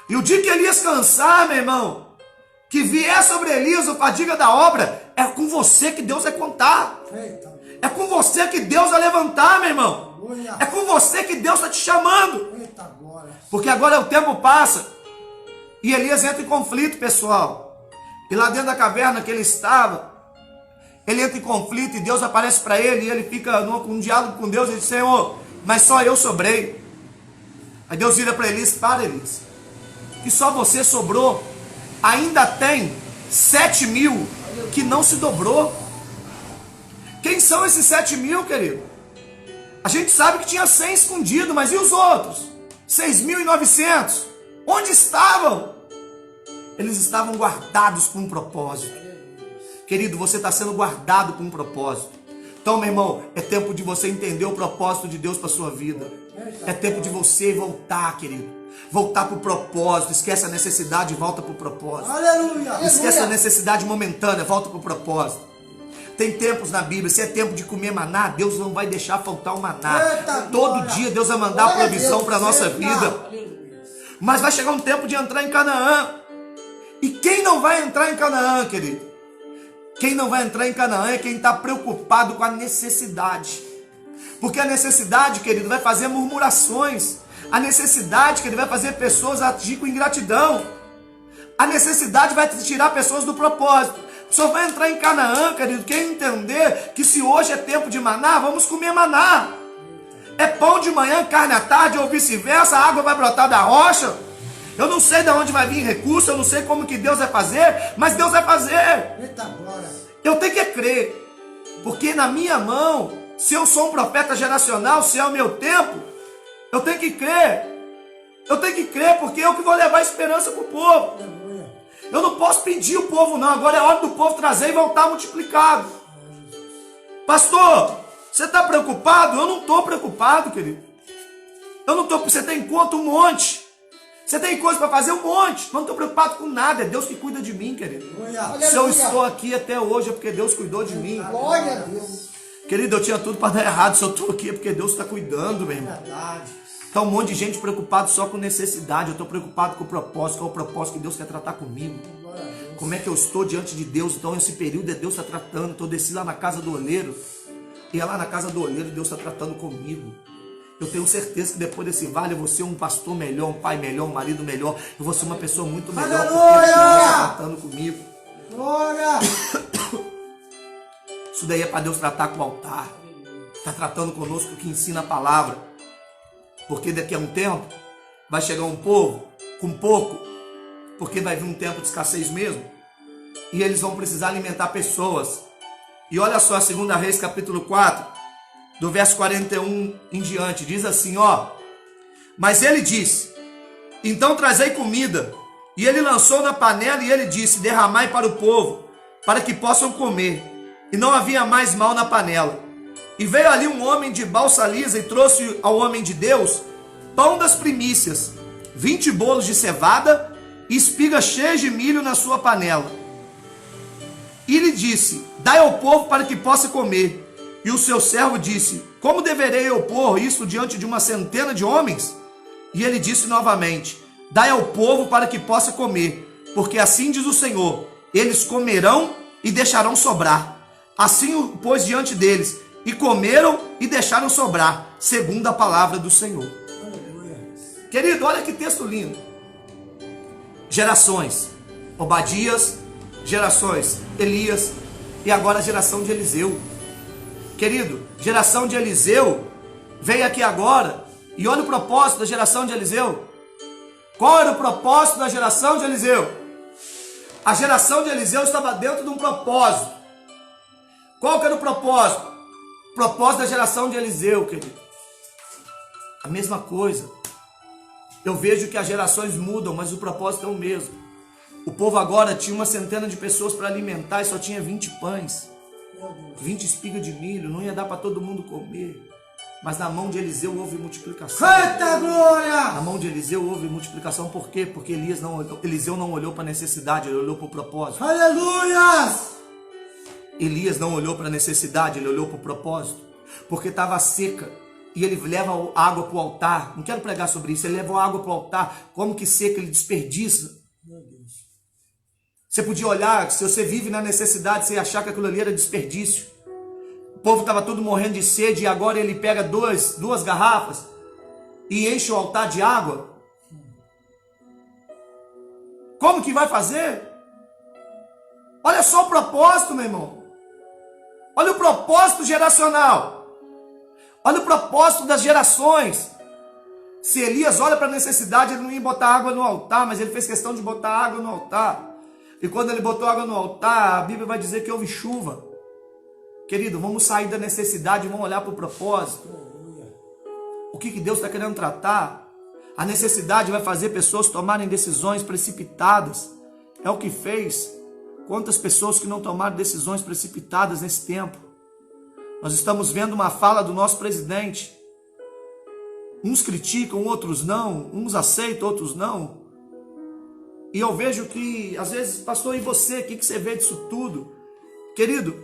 E o dia que Elias cansar, meu irmão, que vier sobre Elias a fadiga da obra, é com você que Deus vai contar. Eita. É com você que Deus vai levantar, meu irmão. Aleluia. É com você que Deus está te chamando. Eita glória. Porque agora o tempo passa. E Elias entra em conflito, pessoal. E lá dentro da caverna que ele estava, ele entra em conflito e Deus aparece para ele. E ele fica num diálogo com Deus e diz: Senhor, mas só eu sobrei. Aí Deus vira para Elias: para, Elias, que só você sobrou. Ainda tem 7.000 que não se dobrou. Quem são esses 7.000, querido? A gente sabe que tinha 100 escondido, mas e os outros? 6.900? Onde estavam? Eles estavam guardados com um propósito. Querido, você está sendo guardado com um propósito. Então, meu irmão, é tempo de você entender o propósito de Deus para a sua vida. É tempo de você voltar, querido. Voltar para o propósito. Esquece a necessidade e volta para o propósito. Aleluia. Esquece a necessidade momentânea, volta para o propósito. Tem tempos na Bíblia, se é tempo de comer maná, Deus não vai deixar faltar o maná. Eita, Todo glória. dia Deus vai mandar a Glória a provisão Deus. para a nossa Eita. vida. Mas vai chegar um tempo de entrar em Canaã. E quem não vai entrar em Canaã, querido? Quem não vai entrar em Canaã é quem está preocupado com a necessidade. Porque a necessidade, querido, vai fazer murmurações. A necessidade, querido, vai fazer pessoas agir com ingratidão. A necessidade vai tirar pessoas do propósito. O senhor vai entrar em Canaã, querido, quem entender que se hoje é tempo de maná, vamos comer maná. É pão de manhã, carne à tarde, ou vice-versa, a água vai brotar da rocha. Eu não sei de onde vai vir recurso, eu não sei como que Deus vai fazer, mas Deus vai fazer. Eita glória. Eu tenho que crer, porque na minha mão, se eu sou um profeta geracional, se é o meu tempo, eu tenho que crer. Eu tenho que crer, porque eu que vou levar esperança para o povo. Aleluia. Eu não posso pedir o povo, não. Agora é hora do povo trazer e voltar multiplicado. Pastor, você está preocupado? Eu não estou preocupado, querido. Eu não estou, você tem conta um monte. Você tem coisa para fazer um monte. Eu não estou preocupado com nada. É Deus que cuida de mim, querido. Aleluia. Se eu estou aqui até hoje é porque Deus cuidou de mim. Glória a Deus. Querido, eu tinha tudo para dar errado. Se eu estou aqui é porque Deus está cuidando, meu irmão. Verdade. Está um monte de gente preocupado só com necessidade. Eu estou preocupado com o propósito. Qual é o propósito que Deus quer tratar comigo? Glória a Deus. Como é que eu estou diante de Deus? Então esse período é Deus está tratando. Então eu desci lá na casa do olheiro. E é lá na casa do olheiro Deus está tratando comigo. Eu tenho certeza que depois desse vale eu vou ser um pastor melhor, um pai melhor, um marido melhor. Eu vou ser uma pessoa muito melhor. Porque Aleluia! Deus está tratando comigo. Glória. Isso daí é para Deus tratar com o altar. Está tratando conosco que ensina a palavra. Porque daqui a um tempo vai chegar um povo com pouco. Porque vai vir um tempo de escassez mesmo. E eles vão precisar alimentar pessoas. E olha só, 2 Reis capítulo 4, do verso 41 em diante. Diz assim, ó. Mas ele disse, então trazei comida. E ele lançou na panela e ele disse, derramai para o povo, para que possam comer. E não havia mais mal na panela. E veio ali um homem de balsa lisa e trouxe ao homem de Deus pão das primícias, 20 bolos de cevada e espigas cheias de milho na sua panela. E lhe disse, dai ao povo para que possa comer. E o seu servo disse, como deverei eu pôr isso diante de 100 de homens? E ele disse novamente, dai ao povo para que possa comer, porque assim diz o Senhor, eles comerão e deixarão sobrar. Assim o pôs diante deles, e comeram e deixaram sobrar, segundo a palavra do Senhor. Aleluia. Querido, olha que texto lindo. Gerações, Obadias, gerações, Elias, e agora a geração de Eliseu. Querido, geração de Eliseu veio aqui agora, e olha o propósito da geração de Eliseu. Qual era o propósito da geração de Eliseu? A geração de Eliseu estava dentro de um propósito. Qual que era o propósito? O propósito da geração de Eliseu, querido. A mesma coisa. Eu vejo que as gerações mudam, mas o propósito é o mesmo. O povo agora tinha 100 de pessoas para alimentar e só tinha 20 pães. 20 espigas de milho, não ia dar para todo mundo comer. Mas na mão de Eliseu houve multiplicação. Eita glória. Na mão de Eliseu houve multiplicação. Por quê? Porque Eliseu não olhou para a necessidade, ele olhou para o propósito. Aleluias. Elias não olhou para a necessidade, ele olhou para o propósito. Porque estava seca. e ele leva a água para o altar. Não quero pregar sobre isso. Ele leva a água para o altar. Como que seca, ele desperdiça. Você podia olhar, se você vive na necessidade, você ia achar que aquilo ali era desperdício. O povo estava todo morrendo de sede e agora ele pega duas garrafas e enche o altar de água. Como que vai fazer? Olha só o propósito, meu irmão. Olha o propósito geracional. Olha o propósito das gerações. Se Elias olha para a necessidade, ele não ia botar água no altar, mas ele fez questão de botar água no altar. E quando ele botou água no altar, a Bíblia vai dizer que houve chuva. Querido, vamos sair da necessidade e vamos olhar para o propósito. O que Deus está querendo tratar? A necessidade vai fazer pessoas tomarem decisões precipitadas. É o que fez. Quantas pessoas que não tomaram decisões precipitadas nesse tempo? Nós estamos vendo uma fala do nosso presidente. Uns criticam, outros não. Uns aceitam, outros não. E eu vejo que, às vezes, pastor, e você? O que você vê disso tudo? Querido,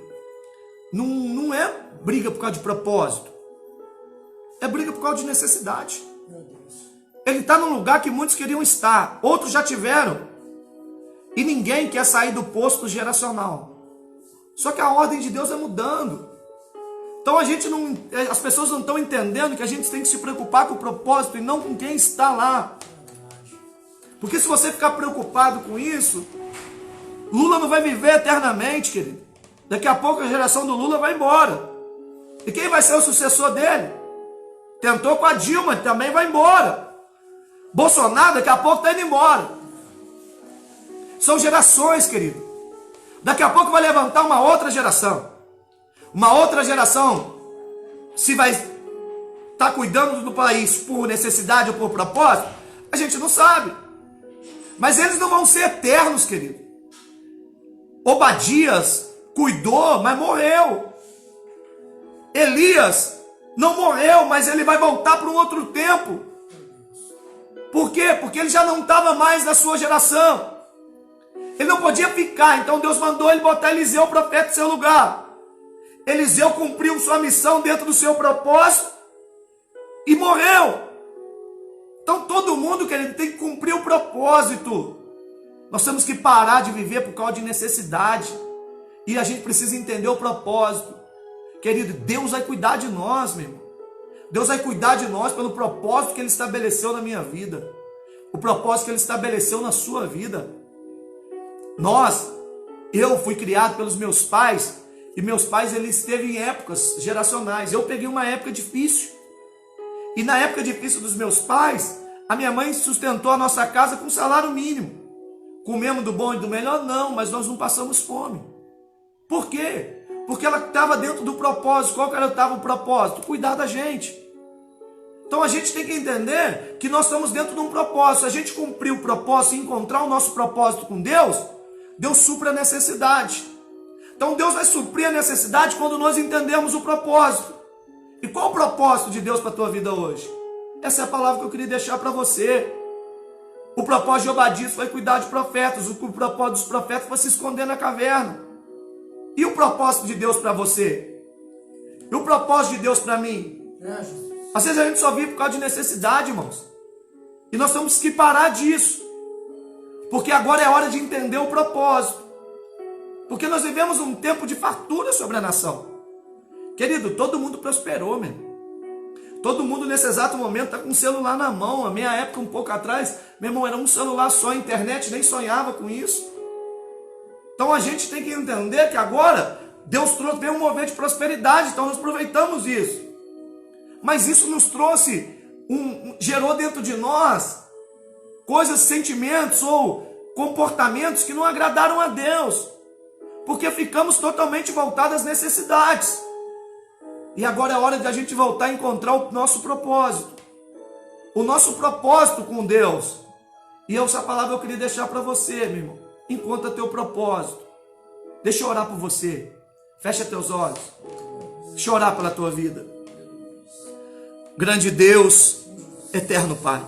não é briga por causa de propósito. É briga por causa de necessidade. Ele está num lugar que muitos queriam estar. Outros já tiveram. E ninguém quer sair do posto geracional. Só que a ordem de Deus é mudando. Então as pessoas não estão entendendo que a gente tem que se preocupar com o propósito e não com quem está lá. Porque se você ficar preocupado com isso, Lula não vai viver eternamente, querido. Daqui a pouco a geração do Lula vai embora. E quem vai ser o sucessor dele? Tentou com a Dilma, também vai embora. Bolsonaro daqui a pouco está indo embora. São gerações, querido. Daqui a pouco vai levantar uma outra geração. Uma outra geração, se vai estar cuidando do país por necessidade ou por propósito, a gente não sabe. Mas eles não vão ser eternos, querido. Obadias cuidou, mas morreu. Elias não morreu, mas ele vai voltar para um outro tempo. Por quê? Porque ele já não estava mais na sua geração. Ele não podia ficar, então Deus mandou ele botar Eliseu, o profeta, em seu lugar. Eliseu cumpriu sua missão dentro do seu propósito e morreu. Então todo mundo, querido, tem que cumprir o propósito. Nós temos que parar de viver por causa de necessidade. E a gente precisa entender o propósito. Querido, Deus vai cuidar de nós, meu irmão. Deus vai cuidar de nós pelo propósito que Ele estabeleceu na minha vida. O propósito que Ele estabeleceu na sua vida. Eu fui criado pelos meus pais. E meus pais, eles esteve em épocas geracionais. Eu peguei uma época difícil. E na época difícil dos meus pais, a minha mãe sustentou a nossa casa com salário mínimo. Comemos do bom e do melhor? Não, mas nós não passamos fome. Por quê? Porque ela estava dentro do propósito. Qual que era o propósito? Cuidar da gente. Então a gente tem que entender que nós estamos dentro de um propósito. Se a gente cumprir o propósito e encontrar o nosso propósito com Deus, Deus supre a necessidade. Então Deus vai suprir a necessidade quando nós entendemos o propósito. E qual o propósito de Deus para a tua vida hoje? Essa é a palavra que eu queria deixar para você. O propósito de Obadias foi cuidar de profetas. O propósito dos profetas foi se esconder na caverna. E o propósito de Deus para você? E o propósito de Deus para mim? Às vezes a gente só vive por causa de necessidade, irmãos. E nós temos que parar disso. Porque agora é hora de entender o propósito. Porque nós vivemos um tempo de fartura sobre a nação. Querido, todo mundo prosperou, meu. Todo mundo nesse exato momento está com um celular na mão. A minha época, um pouco atrás, meu irmão, era um celular só, a internet, nem sonhava com isso. Então a gente tem que entender que agora Deus veio um movimento de prosperidade, então nós aproveitamos isso. Mas isso nos trouxe, gerou dentro de nós coisas, sentimentos ou comportamentos que não agradaram a Deus. Porque ficamos totalmente voltados às necessidades. E agora é hora de a gente voltar a encontrar o nosso propósito. O nosso propósito com Deus. E essa palavra eu queria deixar para você, meu irmão. Encontra teu propósito. Deixa eu orar por você. Fecha teus olhos. Deixa eu orar pela tua vida. Grande Deus, eterno Pai.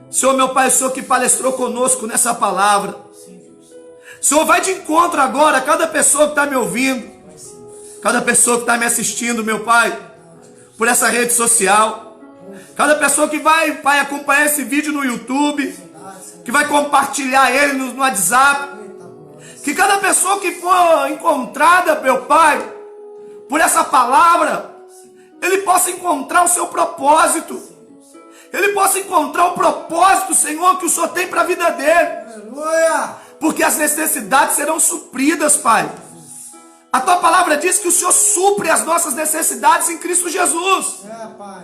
Senhor, meu Pai, o Senhor que palestrou conosco nessa palavra. Senhor, vai de encontro agora a cada pessoa que está me ouvindo. Cada pessoa que está me assistindo, meu Pai. por essa rede social. Cada pessoa que vai, Pai, acompanhar esse vídeo no YouTube, que vai compartilhar ele no WhatsApp. Que cada pessoa que for encontrada, meu Pai, por essa palavra, ele possa encontrar o seu propósito. Ele possa encontrar o propósito, Senhor, que o Senhor tem para a vida dele. Aleluia. Porque as necessidades serão supridas, Pai. A tua palavra diz que o Senhor supre as nossas necessidades em Cristo Jesus. Pai.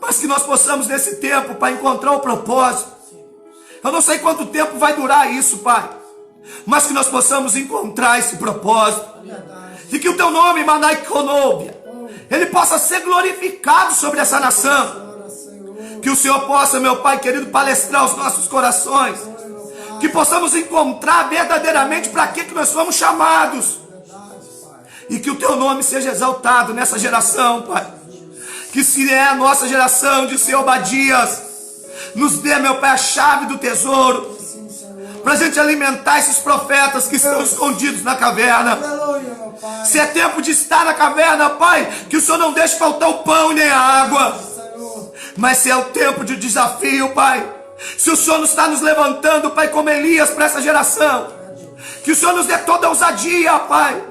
Mas que nós possamos nesse tempo, Pai, encontrar o propósito. Eu não sei quanto tempo vai durar isso, Pai. Mas que nós possamos encontrar esse propósito. E que o teu nome, Manai Konobia, ele possa ser glorificado sobre essa nação. Que o Senhor possa, meu Pai querido, palestrar os nossos corações. Que possamos encontrar verdadeiramente para que nós fomos chamados. E que o teu nome seja exaltado nessa geração, Pai. Que se é a nossa geração de ser Obadias, nos dê, meu Pai, a chave do tesouro, para a gente alimentar esses profetas que estão escondidos na caverna. Aleluia, meu Pai. Se é tempo de estar na caverna, Pai, que o Senhor não deixe faltar o pão e nem a água. Mas se é o tempo de desafio, Pai, se o Senhor está nos levantando, Pai, como Elias para essa geração, que o Senhor nos dê toda a ousadia, Pai,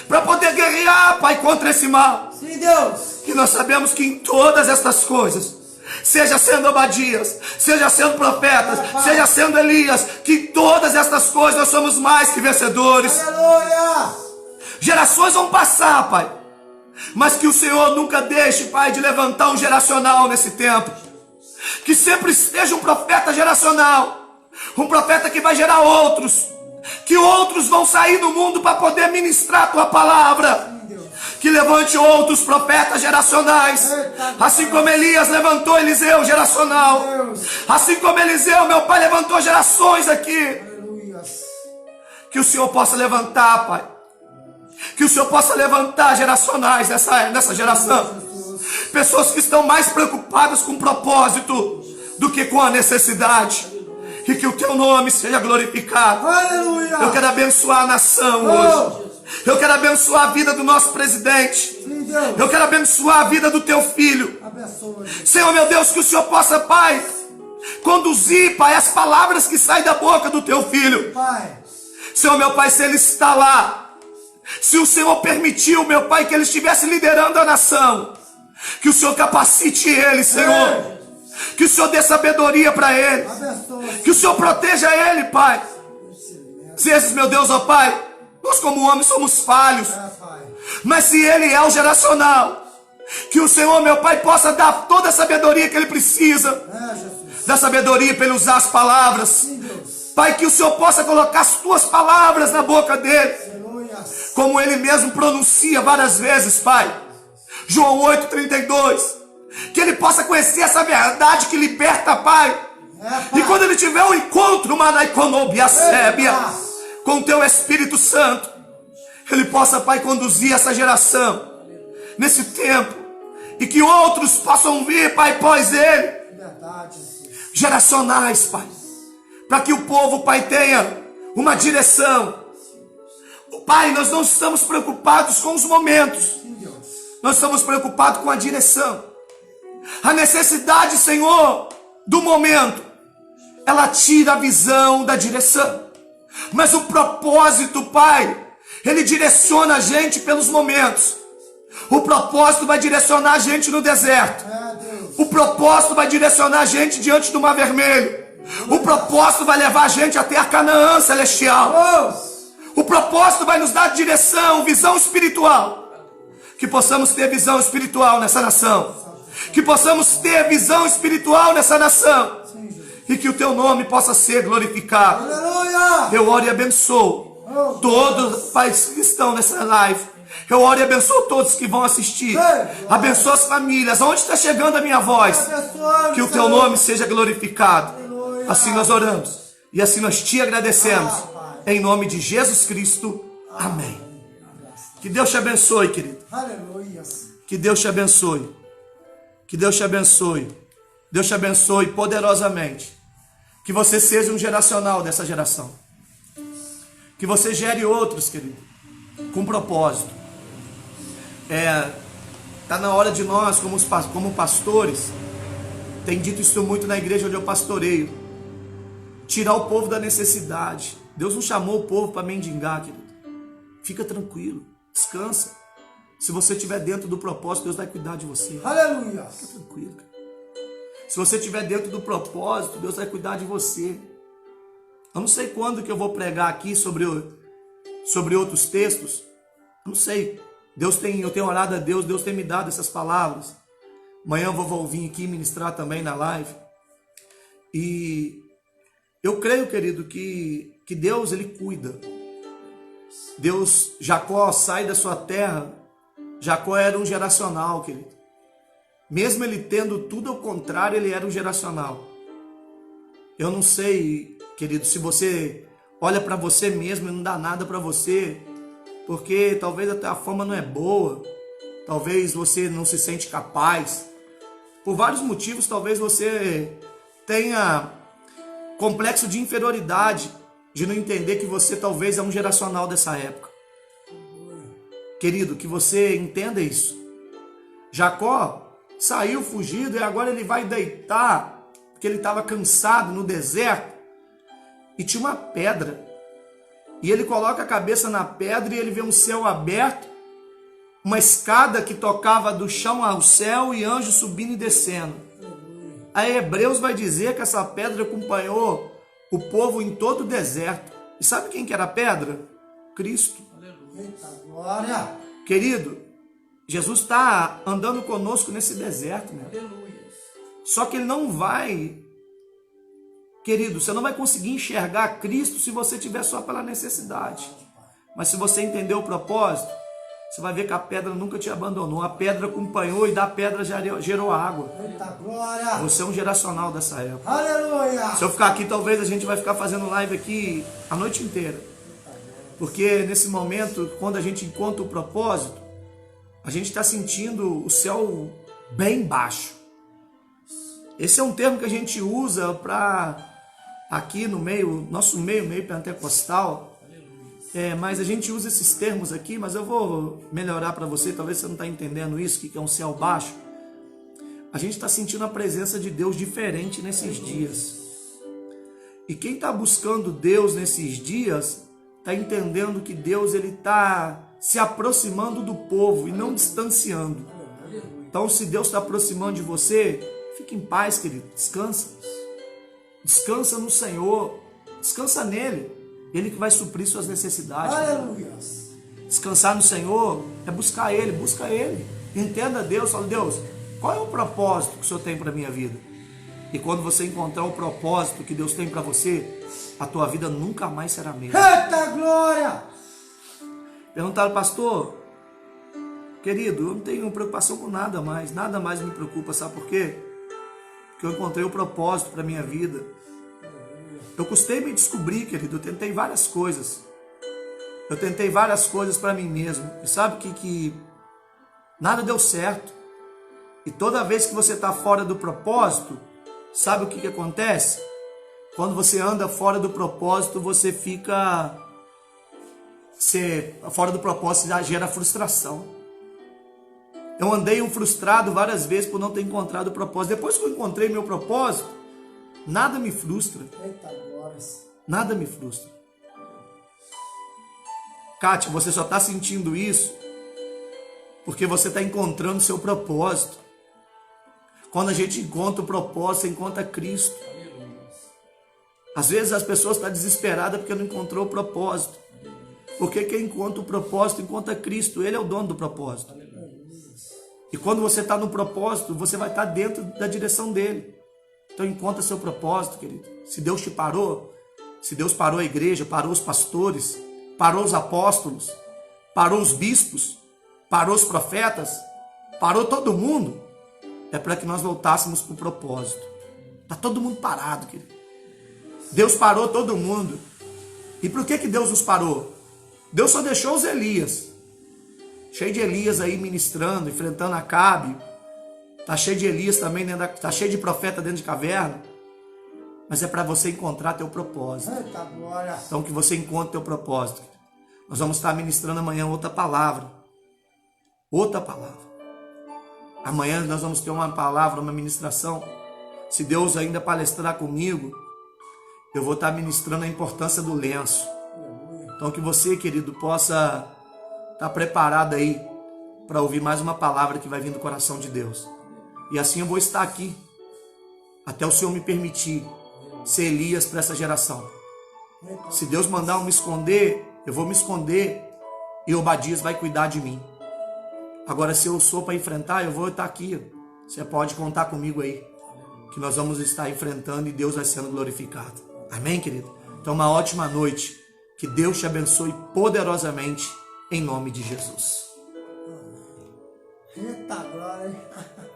para poder guerrear, Pai, contra esse mal. Sim, Deus. Que nós sabemos que em todas estas coisas, seja sendo Obadias, seja sendo profetas, seja sendo Elias, que em todas estas coisas nós somos mais que vencedores. Aleluia. Gerações vão passar, Pai, mas que o Senhor nunca deixe, Pai, de levantar um geracional nesse tempo. Que sempre esteja um profeta geracional, um profeta que vai gerar outros, que outros vão sair do mundo para poder ministrar a tua palavra. Que levante outros profetas geracionais, assim como Elias levantou Eliseu geracional, assim como Eliseu, meu Pai, levantou gerações aqui. Que o Senhor possa levantar, Pai, que o Senhor possa levantar geracionais nessa geração, pessoas que estão mais preocupadas com o propósito do que com a necessidade. E que o teu nome seja glorificado. Aleluia. Eu quero abençoar a nação hoje. Eu quero abençoar a vida do nosso presidente. Sim, Deus. Eu quero abençoar a vida do teu filho. Abençoa. Senhor, meu Deus, que o Senhor possa, Pai, conduzir, Pai, as palavras que saem da boca do teu filho. Pai. Senhor, meu Pai, se ele está lá, se o Senhor permitiu, meu Pai, que ele estivesse liderando a nação, que o Senhor capacite ele, Senhor. Que o Senhor dê sabedoria para ele. Abençoa. Que o Senhor proteja ele, Pai. Se esses, meu Deus, ó Pai, nós como homens somos falhos. Pai. Mas se ele é o geracional, que o Senhor, meu Pai, possa dar toda a sabedoria que ele precisa. Jesus. Da sabedoria para ele usar as palavras. Sim, Deus. Pai, que o Senhor possa colocar as tuas palavras na boca dele. Aleluia. Como ele mesmo pronuncia várias vezes, Pai. João 8,32. Que ele possa conhecer essa verdade que liberta, Pai. E quando ele tiver um encontro, Manaiconobiacébia, com o teu Espírito Santo, ele possa, Pai, conduzir essa geração nesse tempo. E que outros possam vir, Pai, após ele. Verdade, Jesus. Geracionais, Pai. Para que o povo, Pai, tenha uma direção. Pai, nós não estamos preocupados com os momentos. Sim, Deus. Nós estamos preocupados com a direção. A necessidade, Senhor, do momento, ela tira a visão da direção. Mas o propósito, Pai, ele direciona a gente pelos momentos. O propósito vai direcionar a gente no deserto. Deus. O propósito vai direcionar a gente diante do Mar Vermelho. O propósito vai levar a gente até a Canaã celestial. Deus. O propósito vai nos dar direção, visão espiritual. Que possamos ter visão espiritual nessa nação. Que possamos ter visão espiritual nessa nação. E que o teu nome possa ser glorificado. Aleluia. Eu oro e abençoo todos os pais que estão nessa live. Eu oro e abençoo todos que vão assistir. Abençoa as famílias. Onde está chegando a minha voz? Que o teu nome seja glorificado. Assim nós oramos. E assim nós te agradecemos. Em nome de Jesus Cristo. Amém. Que Deus te abençoe, querido. Aleluia. Que Deus te abençoe. Que Deus te abençoe. Deus te abençoe poderosamente. Que você seja um geracional dessa geração. Que você gere outros, querido, com propósito. Está na hora de nós, como pastores, tem dito isso muito na igreja onde eu pastoreio, tirar o povo da necessidade. Deus não chamou o povo para mendigar, querido. Fica tranquilo, descansa. Se você estiver dentro do propósito, Deus vai cuidar de você. Aleluia. Fica tranquilo, cara. Se você estiver dentro do propósito, Deus vai cuidar de você. Eu não sei quando que eu vou pregar aqui sobre outros textos. Eu não sei. Eu tenho orado a Deus, Deus tem me dado essas palavras. Amanhã eu vou vir aqui ministrar também na live. E eu creio, querido, que Deus, Ele cuida. Deus, Jacó sai da sua terra. Jacó era um geracional, querido. Mesmo ele tendo tudo ao contrário, ele era um geracional. Eu não sei, querido, se você olha para você mesmo e não dá nada para você, porque talvez até a fama não é boa, talvez você não se sente capaz. Por vários motivos, talvez você tenha complexo de inferioridade, de não entender que você talvez é um geracional dessa época. Querido, que você entenda isso. Jacó saiu fugido e agora ele vai deitar, porque ele estava cansado no deserto, e tinha uma pedra. E ele coloca a cabeça na pedra e ele vê um céu aberto, uma escada que tocava do chão ao céu e anjos subindo e descendo. Aí Hebreus vai dizer que essa pedra acompanhou o povo em todo o deserto. E sabe quem que era a pedra? Cristo. Eita glória. Querido, Jesus está andando conosco nesse deserto, né? Só que ele não vai, querido, você não vai conseguir enxergar Cristo se você estiver só pela necessidade. Mas se você entender o propósito, você vai ver que a pedra nunca te abandonou. A pedra acompanhou e da pedra gerou água. Eita glória. Você é um geracional dessa época. Aleluia. Se eu ficar aqui, talvez a gente vai ficar fazendo live aqui a noite inteira. Porque nesse momento, quando a gente encontra o propósito, a gente está sentindo o céu bem baixo. Esse é um termo que a gente usa para aqui no meio, nosso meio pentecostal. Mas a gente usa esses termos aqui, mas eu vou melhorar para você, talvez você não está entendendo isso, que é um céu baixo. A gente está sentindo a presença de Deus diferente nesses dias. E quem está buscando Deus nesses dias, está entendendo que Deus está se aproximando do povo e não distanciando. Então, se Deus está aproximando de você, fique em paz, querido, descansa. Descansa no Senhor, descansa nele. Ele que vai suprir suas necessidades. Aleluia. Descansar no Senhor é buscar Ele, busca Ele. Entenda Deus, fala, Deus, qual é o propósito que o Senhor tem para a minha vida? E quando você encontrar o propósito que Deus tem para você, a tua vida nunca mais será a mesma. Eita glória. Perguntaram, pastor, querido, eu não tenho preocupação com nada mais me preocupa, sabe por quê? Porque eu encontrei o propósito para a minha vida. Eu custei me descobrir, querido, eu tentei várias coisas. Eu tentei várias coisas para mim mesmo. E sabe que nada deu certo. E toda vez que você está fora do propósito, sabe o que acontece? Quando você anda fora do propósito, você fica... fora do propósito já gera frustração. Eu andei frustrado várias vezes por não ter encontrado o propósito. Depois que eu encontrei meu propósito, nada me frustra. Eita glória. Nada me frustra. Kátia, você só está sentindo isso porque você está encontrando o seu propósito. Quando a gente encontra o propósito, você encontra Cristo. Às vezes as pessoas estão desesperadas porque não encontrou o propósito. Porque quem encontra o propósito, encontra Cristo. Ele é o dono do propósito. E quando você está no propósito, você vai estar dentro da direção dele. Então encontra seu propósito, querido. Se Deus te parou, se Deus parou a igreja, parou os pastores, parou os apóstolos, parou os bispos, parou os profetas, parou todo mundo, é para que nós voltássemos para o propósito. Está todo mundo parado, querido. Deus parou todo mundo. E por que Deus nos parou? Deus só deixou os Elias. Cheio de Elias aí ministrando, enfrentando Acabe. Está cheio de Elias também, está cheio de profeta dentro de caverna. Mas é para você encontrar teu propósito. Eita glória. Então que você encontre teu propósito. Nós vamos estar ministrando amanhã outra palavra. Outra palavra. Amanhã nós vamos ter uma palavra, uma ministração. Se Deus ainda palestrar comigo, eu vou estar ministrando a importância do lenço. Então que você, querido, possa estar preparado aí para ouvir mais uma palavra que vai vir do coração de Deus. E assim eu vou estar aqui, até o Senhor me permitir ser Elias para essa geração. Se Deus mandar eu me esconder, eu vou me esconder e Obadias vai cuidar de mim. Agora, se eu sou para enfrentar, eu vou estar aqui. Você pode contar comigo aí, que nós vamos estar enfrentando e Deus vai sendo glorificado. Amém, querido? Então, uma ótima noite. Que Deus te abençoe poderosamente, em nome de Jesus. Eita glória, hein?